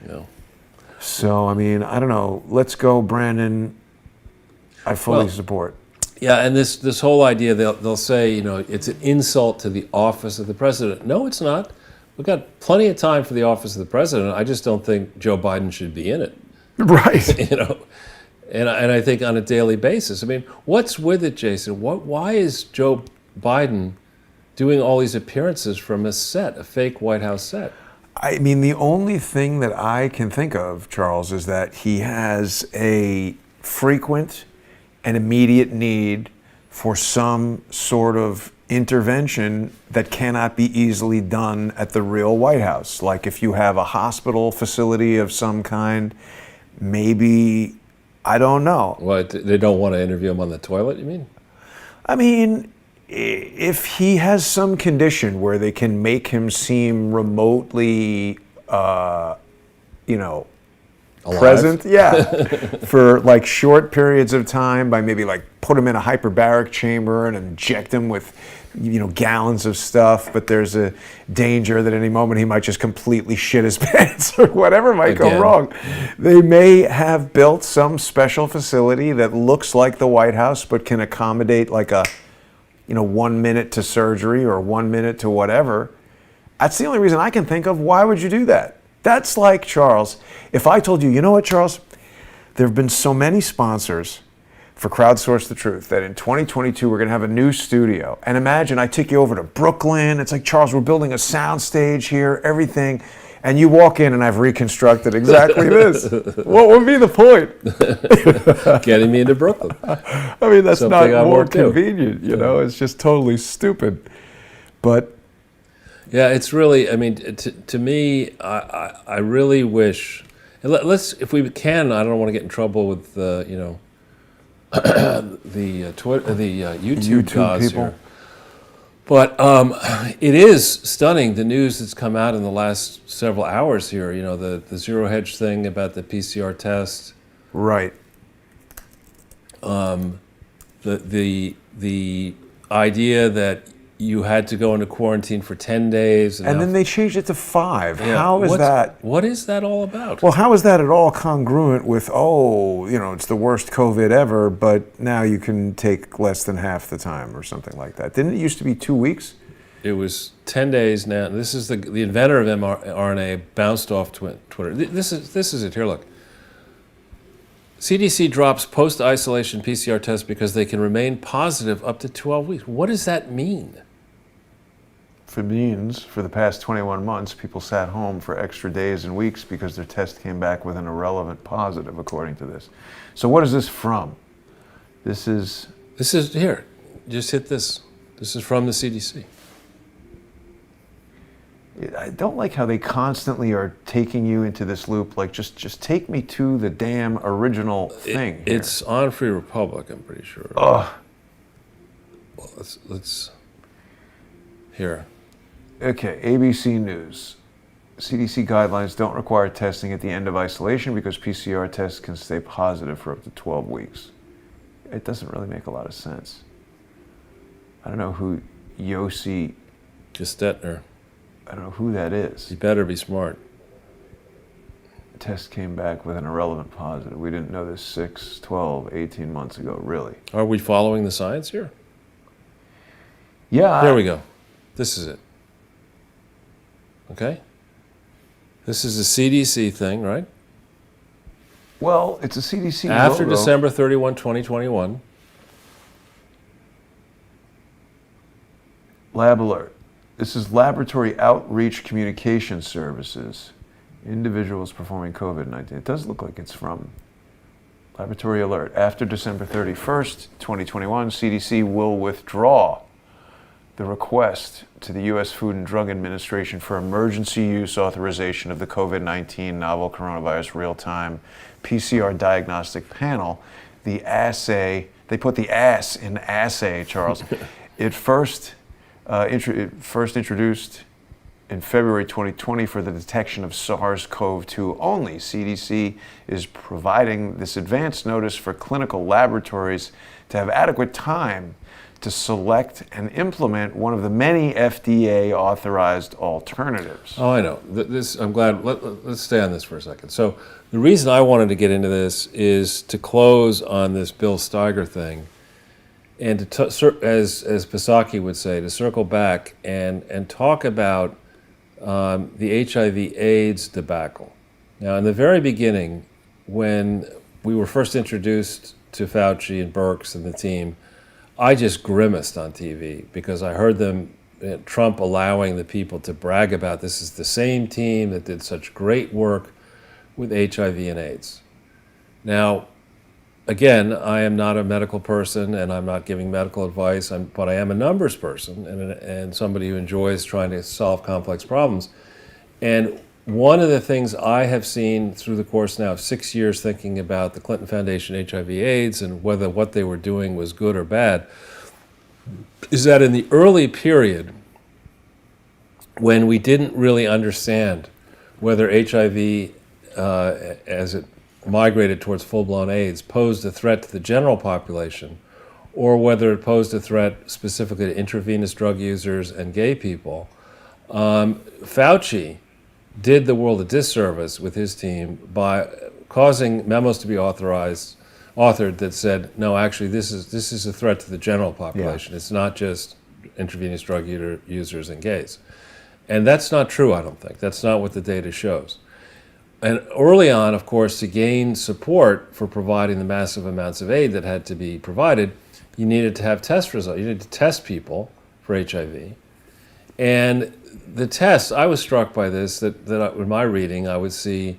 No. So, I mean, I don't know. Let's go, Brandon. I fully support. Yeah, and this whole idea, they'll say, it's an insult to the office of the president. No, it's not. We've got plenty of time for the office of the president. I just don't think Joe Biden should be in it. Right. And I think on a daily basis. I mean, what's with it, Jason? Why is Joe Biden doing all these appearances from a fake White House set? I mean, the only thing that I can think of, Charles, is that he has a frequent and immediate need for some sort of intervention that cannot be easily done at the real White House. Like if you have a hospital facility of some kind, maybe, I don't know. What, they don't want to interview him on the toilet, you mean? I mean, if he has some condition where they can make him seem remotely, Alive? present, yeah, for like short periods of time, by maybe like put him in a hyperbaric chamber and inject him with, gallons of stuff, but there's a danger that any moment he might just completely shit his pants or whatever might go wrong. They may have built some special facility that looks like the White House but can accommodate like a 1 minute to surgery or 1 minute to whatever. That's the only reason I can think of. Why would you do that? That's like, Charles, if I told you, you know what, Charles? There have been so many sponsors for Crowdsource the Truth that in 2022 we're going to have a new studio. And imagine I take you over to Brooklyn. It's like, Charles, we're building a sound stage here, everything. And you walk in and I've reconstructed exactly this. What would be the point? Getting me into Brooklyn. I mean, that's Something not I more won't do. convenient, it's just totally stupid. But Yeah, it's really, I mean, to me, I really wish, and let's, if we can, I don't want to get in trouble with, the Twitter, the YouTube gods people. here. But it is stunning, the news that's come out in the last several hours here, the zero hedge thing about the PCR test. right. The idea that you had to go into quarantine for 10 days. And then they changed it to 5. Yeah, How is that? What is that all about? Well, how is that at all congruent with, it's the worst COVID ever, but now you can take less than half the time or something like that? Didn't it used to be 2 weeks? It was 10 days now. This is the inventor of mRNA bounced off Twitter. This is it. Here, look. CDC drops post-isolation PCR tests because they can remain positive up to 12 weeks. What does that mean? It means for the past 21 months, people sat home for extra days and weeks because their test came back with an irrelevant positive, according to this. So what is this from? This is here. Just hit this. This is from the CDC. I don't like how they constantly are taking you into this loop. Like, just take me to the damn original thing. It's on Free Republic, I'm pretty sure. Ugh. Well, let's here. Okay, ABC News. CDC guidelines don't require testing at the end of isolation because PCR tests can stay positive for up to 12 weeks. It doesn't really make a lot of sense. I don't know who Yossi... Gestetner. I don't know who that is. You better be smart. The test came back with an irrelevant positive. We didn't know this 6, 12, 18 months ago, really. Are we following the science here? Yeah. There we go. This is it. Okay? This is a CDC thing, right? Well, it's a CDC After logo. December 31, 2021. Lab alert. This is Laboratory Outreach Communication Services. Individuals performing COVID-19. It does look like it's from Laboratory Alert. After December 31st, 2021, CDC will withdraw the request to the U.S. Food and Drug Administration for emergency use authorization of the COVID-19 novel coronavirus real-time PCR diagnostic panel. The assay, they put the ass in assay, Charles. It first introduced in February 2020 for the detection of SARS-CoV-2 only. CDC is providing this advance notice for clinical laboratories to have adequate time to select and implement one of the many FDA-authorized alternatives. Oh, I know. I'm glad. Let's stay on this for a second. So the reason I wanted to get into this is to close on this Bill Steiger thing. and as Psaki would say, to circle back and talk about the HIV/AIDS debacle. Now, in the very beginning, when we were first introduced to Fauci and Birx and the team, I just grimaced on TV because I heard them, Trump allowing the people to brag about this is the same team that did such great work with HIV and AIDS. Now, again, I am not a medical person and I'm not giving medical advice, but I am a numbers person and somebody who enjoys trying to solve complex problems. And one of the things I have seen through the course now of 6 years thinking about the Clinton Foundation HIV/AIDS and whether what they were doing was good or bad, is that in the early period when we didn't really understand whether HIV, as it migrated towards full-blown AIDS, posed a threat to the general population, or whether it posed a threat specifically to intravenous drug users and gay people, Fauci did the world a disservice with his team by causing memos to be authored that said, no, actually, this is a threat to the general population. Yeah. It's not just intravenous drug users and gays. And that's not true, I don't think. That's not what the data shows. And early on, of course, to gain support for providing the massive amounts of aid that had to be provided, you needed to have test results. You needed to test people for HIV. And the tests, I was struck by this, that in my reading, I would see,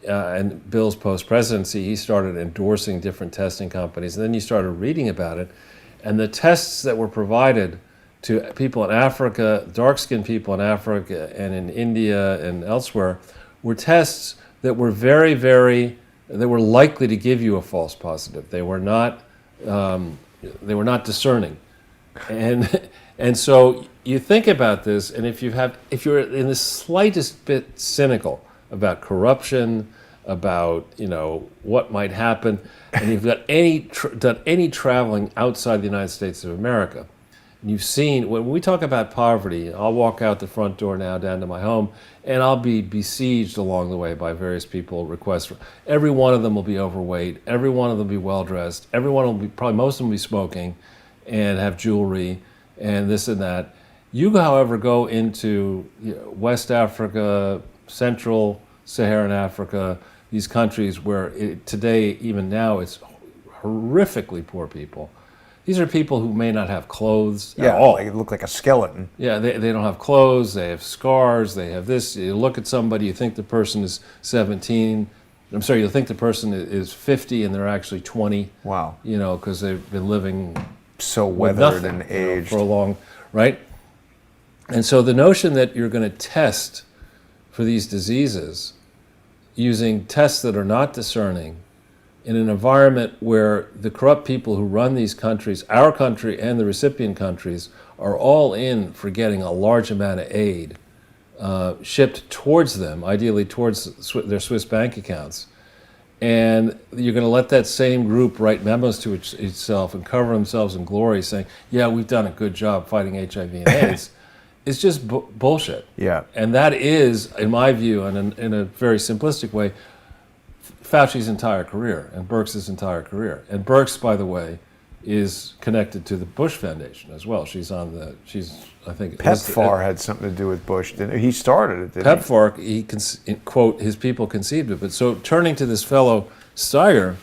and Bill's post-presidency, he started endorsing different testing companies, and then you started reading about it, and the tests that were provided to people in Africa, dark-skinned people in Africa and in India and elsewhere, were tests that were they were likely to give you a false positive. They were not discerning. And so you think about this, and if you're in the slightest bit cynical about corruption, about what might happen, and you've got done any traveling outside the United States of America, and you've seen when we talk about poverty, I'll walk out the front door now down to my home, and I'll be besieged along the way by various people requests. Every one of them will be overweight. Every one of them will be well dressed. Every one will be most of them will be smoking, and have jewelry, and this and that. You, however, go into West Africa, Central Saharan Africa, these countries where today, even now, it's horrifically poor people. These are people who may not have clothes at all. They look like a skeleton. Yeah, they don't have clothes, they have scars, they have this. You look at somebody, you think the person is 17. I'm sorry, you think the person is 50 and they're actually 20. Wow. Because they've been living so weathered and aged for a long, right? And so the notion that you're going to test for these diseases using tests that are not discerning in an environment where the corrupt people who run these countries, our country and the recipient countries, are all in for getting a large amount of aid shipped towards them, ideally towards their Swiss bank accounts. And you're going to let that same group write memos to itself and cover themselves in glory saying, yeah, we've done a good job fighting HIV and AIDS. It's just bullshit. Yeah. And that is, in my view, and in a very simplistic way, Fauci's entire career and Birx's entire career. And Birx, by the way, is connected to the Bush Foundation as well. I think PEPFAR had something to do with Bush. He started it, didn't PEPFAR, quote, his people conceived it. But so turning to this fellow Steiger,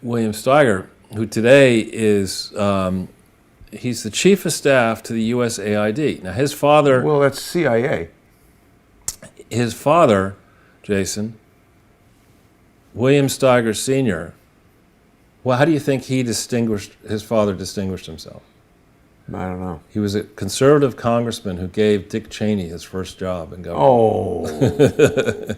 William Steiger, who today is, he's the chief of staff to the USAID. Now his father... Well, that's CIA. His father, Jason, William Steiger Sr., well, how do you think his father distinguished himself? I don't know. He was a conservative congressman who gave Dick Cheney his first job in government. Oh,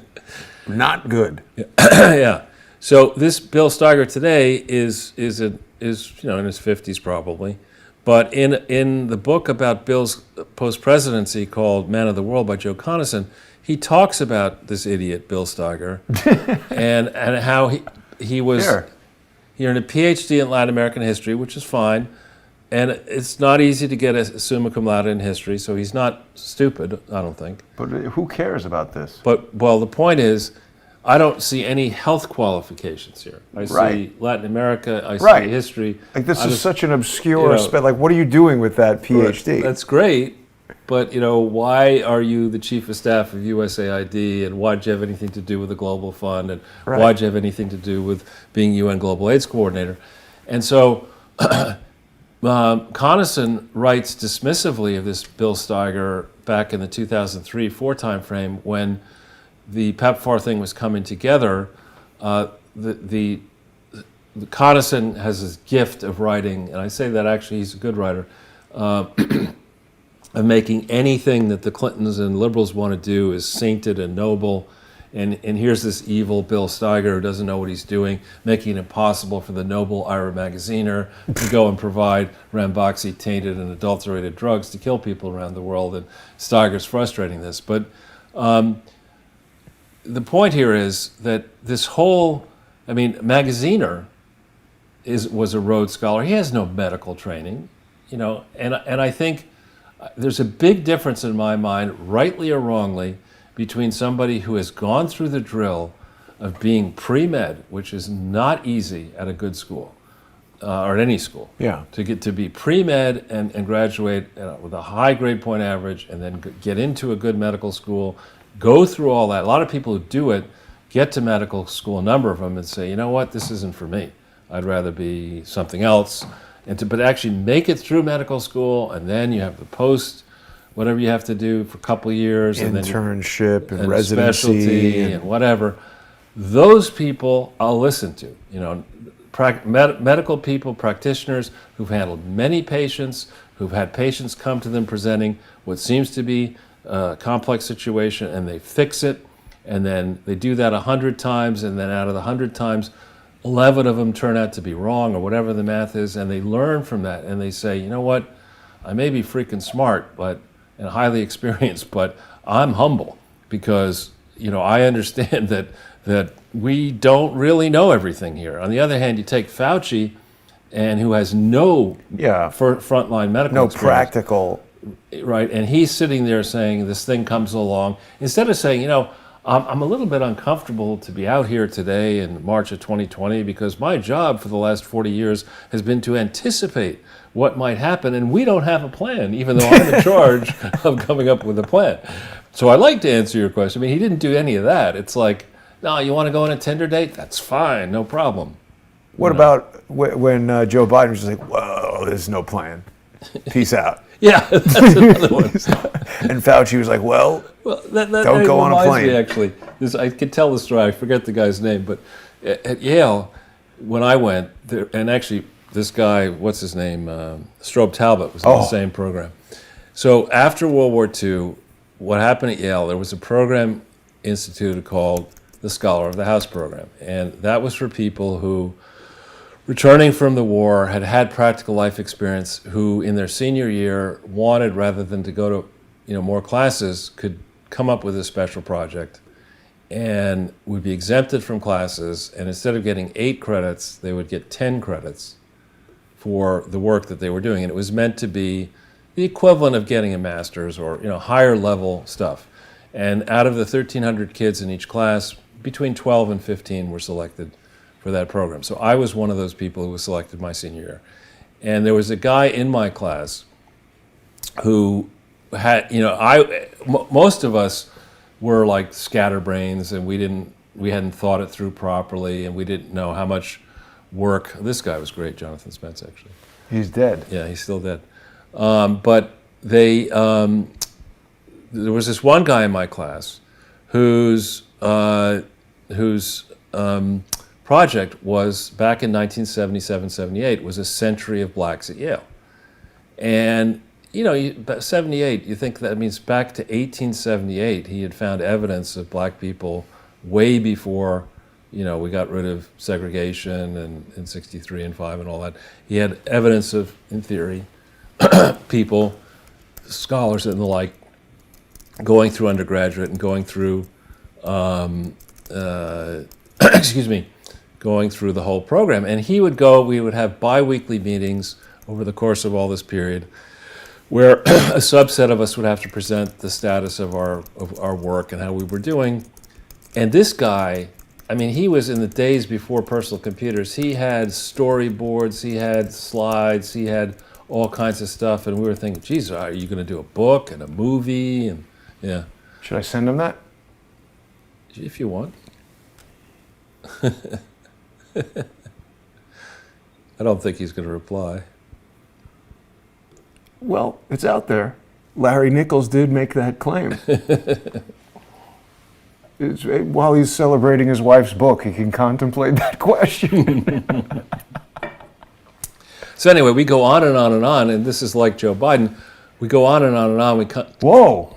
not good. Yeah. So this Bill Steiger today is in his 50s probably, but in the book about Bill's post-presidency called Man of the World by Joe Conason, he talks about this idiot Bill Steiger and how he was. There. He earned a PhD in Latin American history, which is fine. And it's not easy to get a summa cum laude in history, so he's not stupid, I don't think. But who cares about this? But, well, the point is, I don't see any health qualifications here. I see Right. Latin America, I see Right. history. Like this I is just- such an obscure, you know, like what are you doing with that PhD? That's great, but why are you the chief of staff of USAID, and why'd you have anything to do with the Global Fund, and Right. why'd you have anything to do with being UN Global AIDS Coordinator? And so Conason writes dismissively of this Bill Steiger back in the 2003-4 timeframe when the PEPFAR thing was coming together. The Conason has this gift of writing, and I say that actually he's a good writer, of making anything that the Clintons and liberals want to do is sainted and noble. And here's this evil Bill Steiger who doesn't know what he's doing, making it impossible for the noble Ira Magaziner to go and provide Ramboxy tainted and adulterated drugs to kill people around the world. And Steiger's frustrating this. But the point here is that this whole, Magaziner was a Rhodes Scholar. He has no medical training, and I think there's a big difference in my mind, rightly or wrongly, between somebody who has gone through the drill of being pre-med, which is not easy at a good school, or at any school. Yeah. To get to be pre-med and graduate with a high grade point average, and then get into a good medical school, go through all that. A lot of people who do it get to medical school, a number of them, and say, you know what, this isn't for me. I'd rather be something else. But actually make it through medical school, and then you have the post, whatever you have to do for a couple of years, Internship and and residency specialty and whatever. Those people I'll listen to. Medical people, practitioners who've handled many patients, who've had patients come to them presenting what seems to be a complex situation, and they fix it, and then they do that 100 times, and then out of the 100 times, 11 of them turn out to be wrong, or whatever the math is, and they learn from that, and they say, you know what, I may be freaking smart and highly experienced, but I'm humble because I understand that we don't really know everything here. On the other hand, you take Fauci, and who has no frontline medical experience, practical, right? And he's sitting there saying this thing comes along, instead of saying, I'm a little bit uncomfortable to be out here today in March of 2020 because my job for the last 40 years has been to anticipate what might happen, and we don't have a plan, even though I'm in charge of coming up with a plan. So I'd like to answer your question. He didn't do any of that. It's like, no, you want to go on a Tinder date? That's fine, no problem. What about when Joe Biden was just like, whoa, there's no plan. Peace out. Yeah, that's another one. And Fauci was like, that don't go on a plane. Me, actually, I could tell the story. I forget the guy's name, but at Yale, when I went there, and actually this guy, what's his name, Strobe Talbot, was in the same program. So after World War II, what happened at Yale, there was a program instituted called the Scholar of the House program, and that was for people who, returning from the war, had had practical life experience, who in their senior year wanted, rather than to go to more classes, could come up with a special project and would be exempted from classes, and instead of getting 8 credits, they would get 10 credits for the work that they were doing. And it was meant to be the equivalent of getting a master's or higher level stuff. And out of the 1,300 kids in each class, between 12 and 15 were selected for that program. So I was one of those people who was selected my senior year. And there was a guy in my class who had, most of us were like scatterbrains, and we hadn't thought it through properly, and we didn't know how much work. This guy was great, Jonathan Spence, actually. He's dead. Yeah, he's still dead. But there was this one guy in my class whose project was, back in 1977-78, was a century of blacks at Yale. And 78, you think that means back to 1878, he had found evidence of black people way before, we got rid of segregation and in 63 and 5 and all that. He had evidence of, in theory, people, scholars and the like, going through undergraduate and going through, going through the whole program. And he would go, we would have bi-weekly meetings over the course of all this period, where a subset of us would have to present the status of our work and how we were doing. And this guy, I mean, he was in the days before personal computers. He had storyboards, he had slides, he had all kinds of stuff. And we were thinking, geez, are you going to do a book and a movie? And yeah. Should I send him that? If you want. I don't think he's going to reply. Well, it's out there. Larry Nichols did make that claim. While he's celebrating his wife's book, he can contemplate that question. So anyway, we go on and on and on, and this is like Joe Biden. We go on and on and on. Whoa.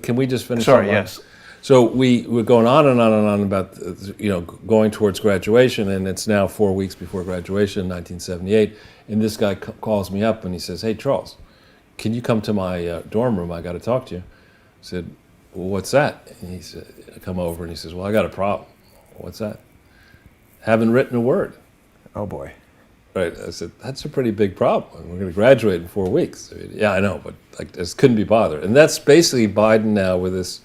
Can we just finish? Sorry, yes. So we're going on and on and on about, going towards graduation, and it's now 4 weeks before graduation, 1978. And this guy calls me up and he says, "Hey, Charles, can you come to my dorm room? I got to talk to you." I said, "Well, what's that?" And he said, I come over and he says, "Well, I got a problem." "What's that?" "Haven't written a word." Oh boy. Right. I said, "That's a pretty big problem. We're going to graduate in 4 weeks." I mean, yeah, I know, but I just couldn't be bothered. And that's basically Biden now with this,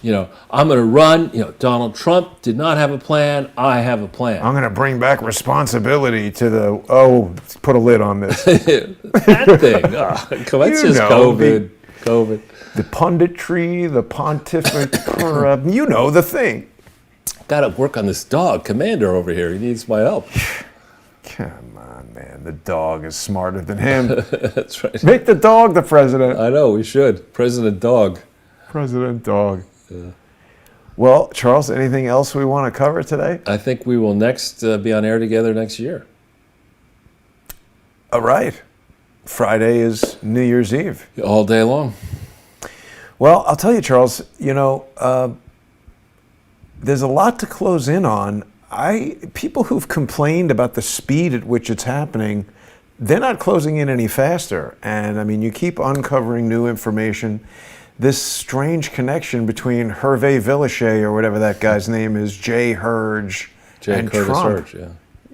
I'm going to run. Donald Trump did not have a plan. I have a plan. I'm going to bring back responsibility to put a lid on this. That thing. Come on, it's just COVID. COVID. The punditry, the pontific, the thing. Got to work on this dog. Commander over here. He needs my help. Come on, man. The dog is smarter than him. That's right. Make the dog the president. I know, we should. President Dog. President Dog. Yeah. Well, Charles, anything else we want to cover today? I think we will next be on air together next year. All right. Friday is New Year's Eve. All day long. Well, I'll tell you, Charles, there's a lot to close in on. People who've complained about the speed at which it's happening, they're not closing in any faster. And I mean, you keep uncovering new information. This strange connection between Hervé Villachet, or whatever that guy's name is, Jay Herge, and Trump. Herge, yeah.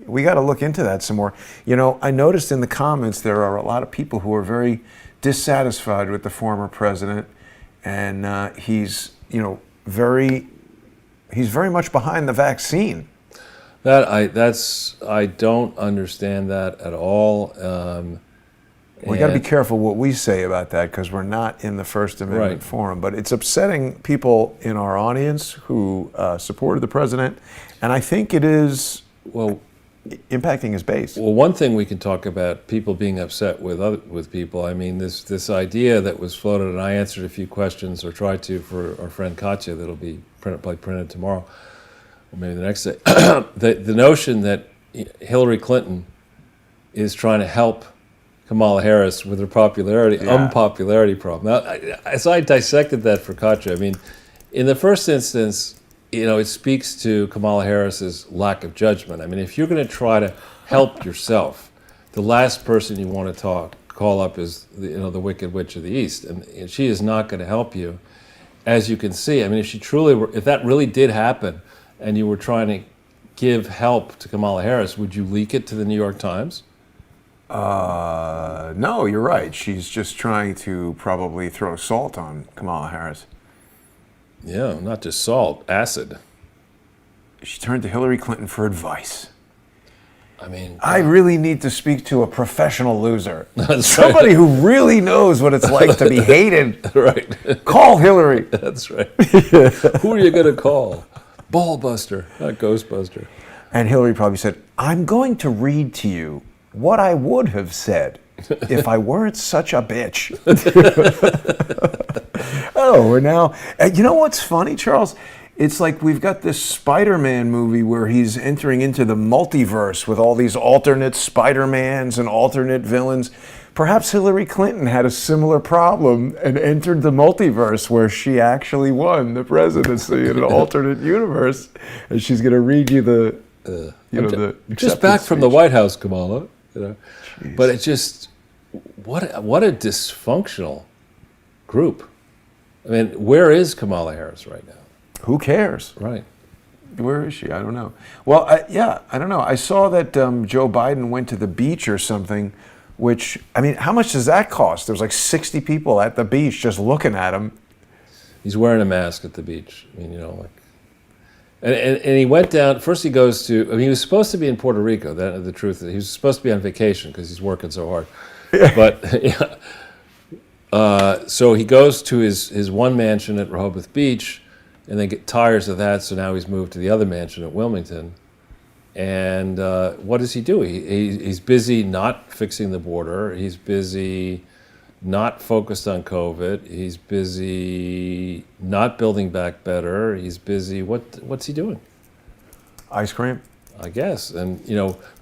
We got to look into that some more. I noticed in the comments there are a lot of people who are very dissatisfied with the former president, and he's very much behind the vaccine. I don't understand that at all. We got to be careful what we say about that, because we're not in the First Amendment Right. forum. But it's upsetting people in our audience who supported the president, and I think it is impacting his base. Well, one thing we can talk about, people being upset with people. I mean, this idea that was floated, and I answered a few questions, or tried to, for our friend Katya, that'll be printed tomorrow, or maybe the next day. The notion that Hillary Clinton is trying to help Kamala Harris with her unpopularity problem. Now, as I dissected that for Katya, I mean, in the first instance, it speaks to Kamala Harris's lack of judgment. I mean, if you're going to try to help yourself, the last person you want to call up is the Wicked Witch of the East, and she is not going to help you, as you can see. I mean, if that really did happen, and you were trying to give help to Kamala Harris, would you leak it to the New York Times? No, you're right. She's just trying to probably throw salt on Kamala Harris. Yeah, not just salt, acid. She turned to Hillary Clinton for advice. I mean, I really need to speak to a professional loser. That's Somebody who really knows what it's like to be hated. Right. Call Hillary. That's right. Who are you going to call? Ballbuster, not Ghostbuster. And Hillary probably said, "I'm going to read to you what I would have said if I weren't such a bitch." Oh, we're now... You know what's funny, Charles? It's like we've got this Spider-Man movie where he's entering into the multiverse with all these alternate Spider-Mans and alternate villains. Perhaps Hillary Clinton had a similar problem and entered the multiverse where she actually won the presidency in an alternate universe. And she's going to read you the just back from the White House, Kamala. But it's just, what a dysfunctional group. I mean, where is Kamala Harris right now? Who cares? Right. Where is she? I don't know. Well, I don't know. I saw that Joe Biden went to the beach or something, which, I mean, how much does that cost? There's like 60 people at the beach just looking at him. He's wearing a mask at the beach. I mean, and he went down. First, he goes to. I mean, he was supposed to be in Puerto Rico. The truth is, he was supposed to be on vacation because he's working so hard. But so he goes to his one mansion at Rehoboth Beach, and then tires of that. So now he's moved to the other mansion at Wilmington. And what does he do? He's busy not fixing the border. He's busy not focused on COVID. He's busy not building back better. He's busy. What's he doing? Ice cream? I guess. And,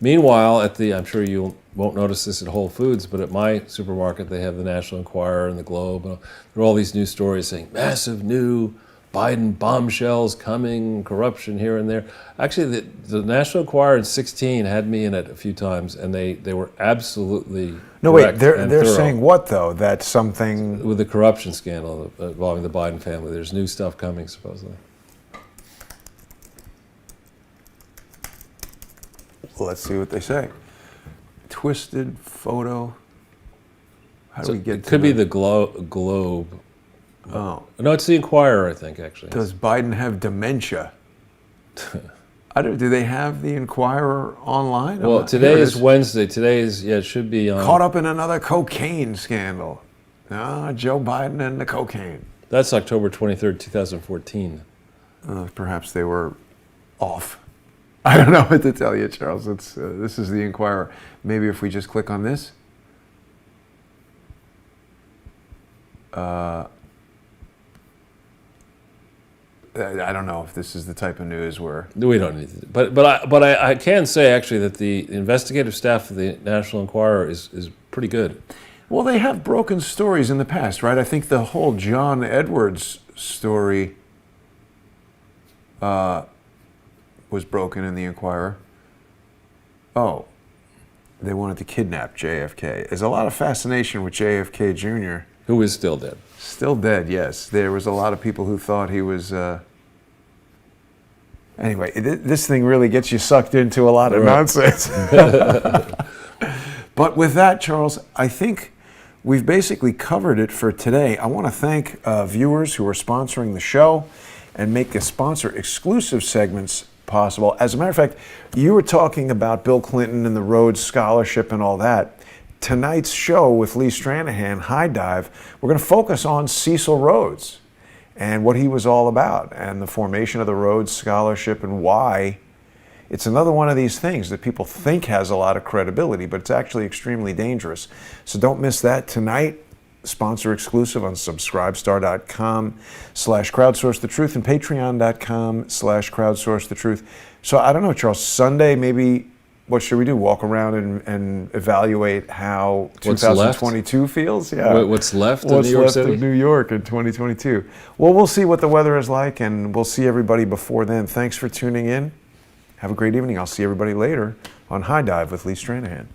meanwhile, I'm sure you won't notice this at Whole Foods, but at my supermarket, they have the National Enquirer and the Globe. And there are all these news stories saying massive new Biden bombshells coming, corruption here and there. Actually, the National Enquirer in 2016 had me in it a few times, and they were absolutely No, wait, they're thorough. saying what, though? That something... With the corruption scandal involving the Biden family, there's new stuff coming, supposedly. Well, let's see what they say. Twisted photo. How do we get It could be the Globe. Oh. No, it's the Enquirer, I think, actually. Does Biden have dementia? Do they have the Enquirer online? Well, today is Wednesday. Today is, it should be on. Caught up in another cocaine scandal. Joe Biden and the cocaine. That's October 23rd, 2014. Perhaps they were off. I don't know what to tell you, Charles. This is the Enquirer. Maybe if we just click on this. I don't know if this is the type of news where... We don't need to. But I can say, actually, that the investigative staff of the National Enquirer is pretty good. Well, they have broken stories in the past, right? I think the whole John Edwards story was broken in the Enquirer. Oh, they wanted to kidnap JFK. There's a lot of fascination with JFK Jr. Who is still dead. Still dead, yes. There was a lot of people who thought he was... Anyway, this thing really gets you sucked into a lot of nonsense. But with that, Charles, I think we've basically covered it for today. I want to thank viewers who are sponsoring the show and make the sponsor exclusive segments possible. As a matter of fact, you were talking about Bill Clinton and the Rhodes Scholarship and all that. Tonight's show with Lee Stranahan, High Dive, we're going to focus on Cecil Rhodes and what he was all about and the formation of the Rhodes Scholarship and why. It's another one of these things that people think has a lot of credibility, but it's actually extremely dangerous. So don't miss that tonight. Sponsor exclusive on subscribestar.com/crowdsource the truth and patreon.com/crowdsource the truth. So I don't know, Charles, Sunday maybe, what should we do? Walk around and evaluate how 2022 feels? Yeah. What's left of What's New York left City? of New York in 2022? Well, we'll see what the weather is like, and we'll see everybody before then. Thanks for tuning in. Have a great evening. I'll see everybody later on High Dive with Lee Stranahan.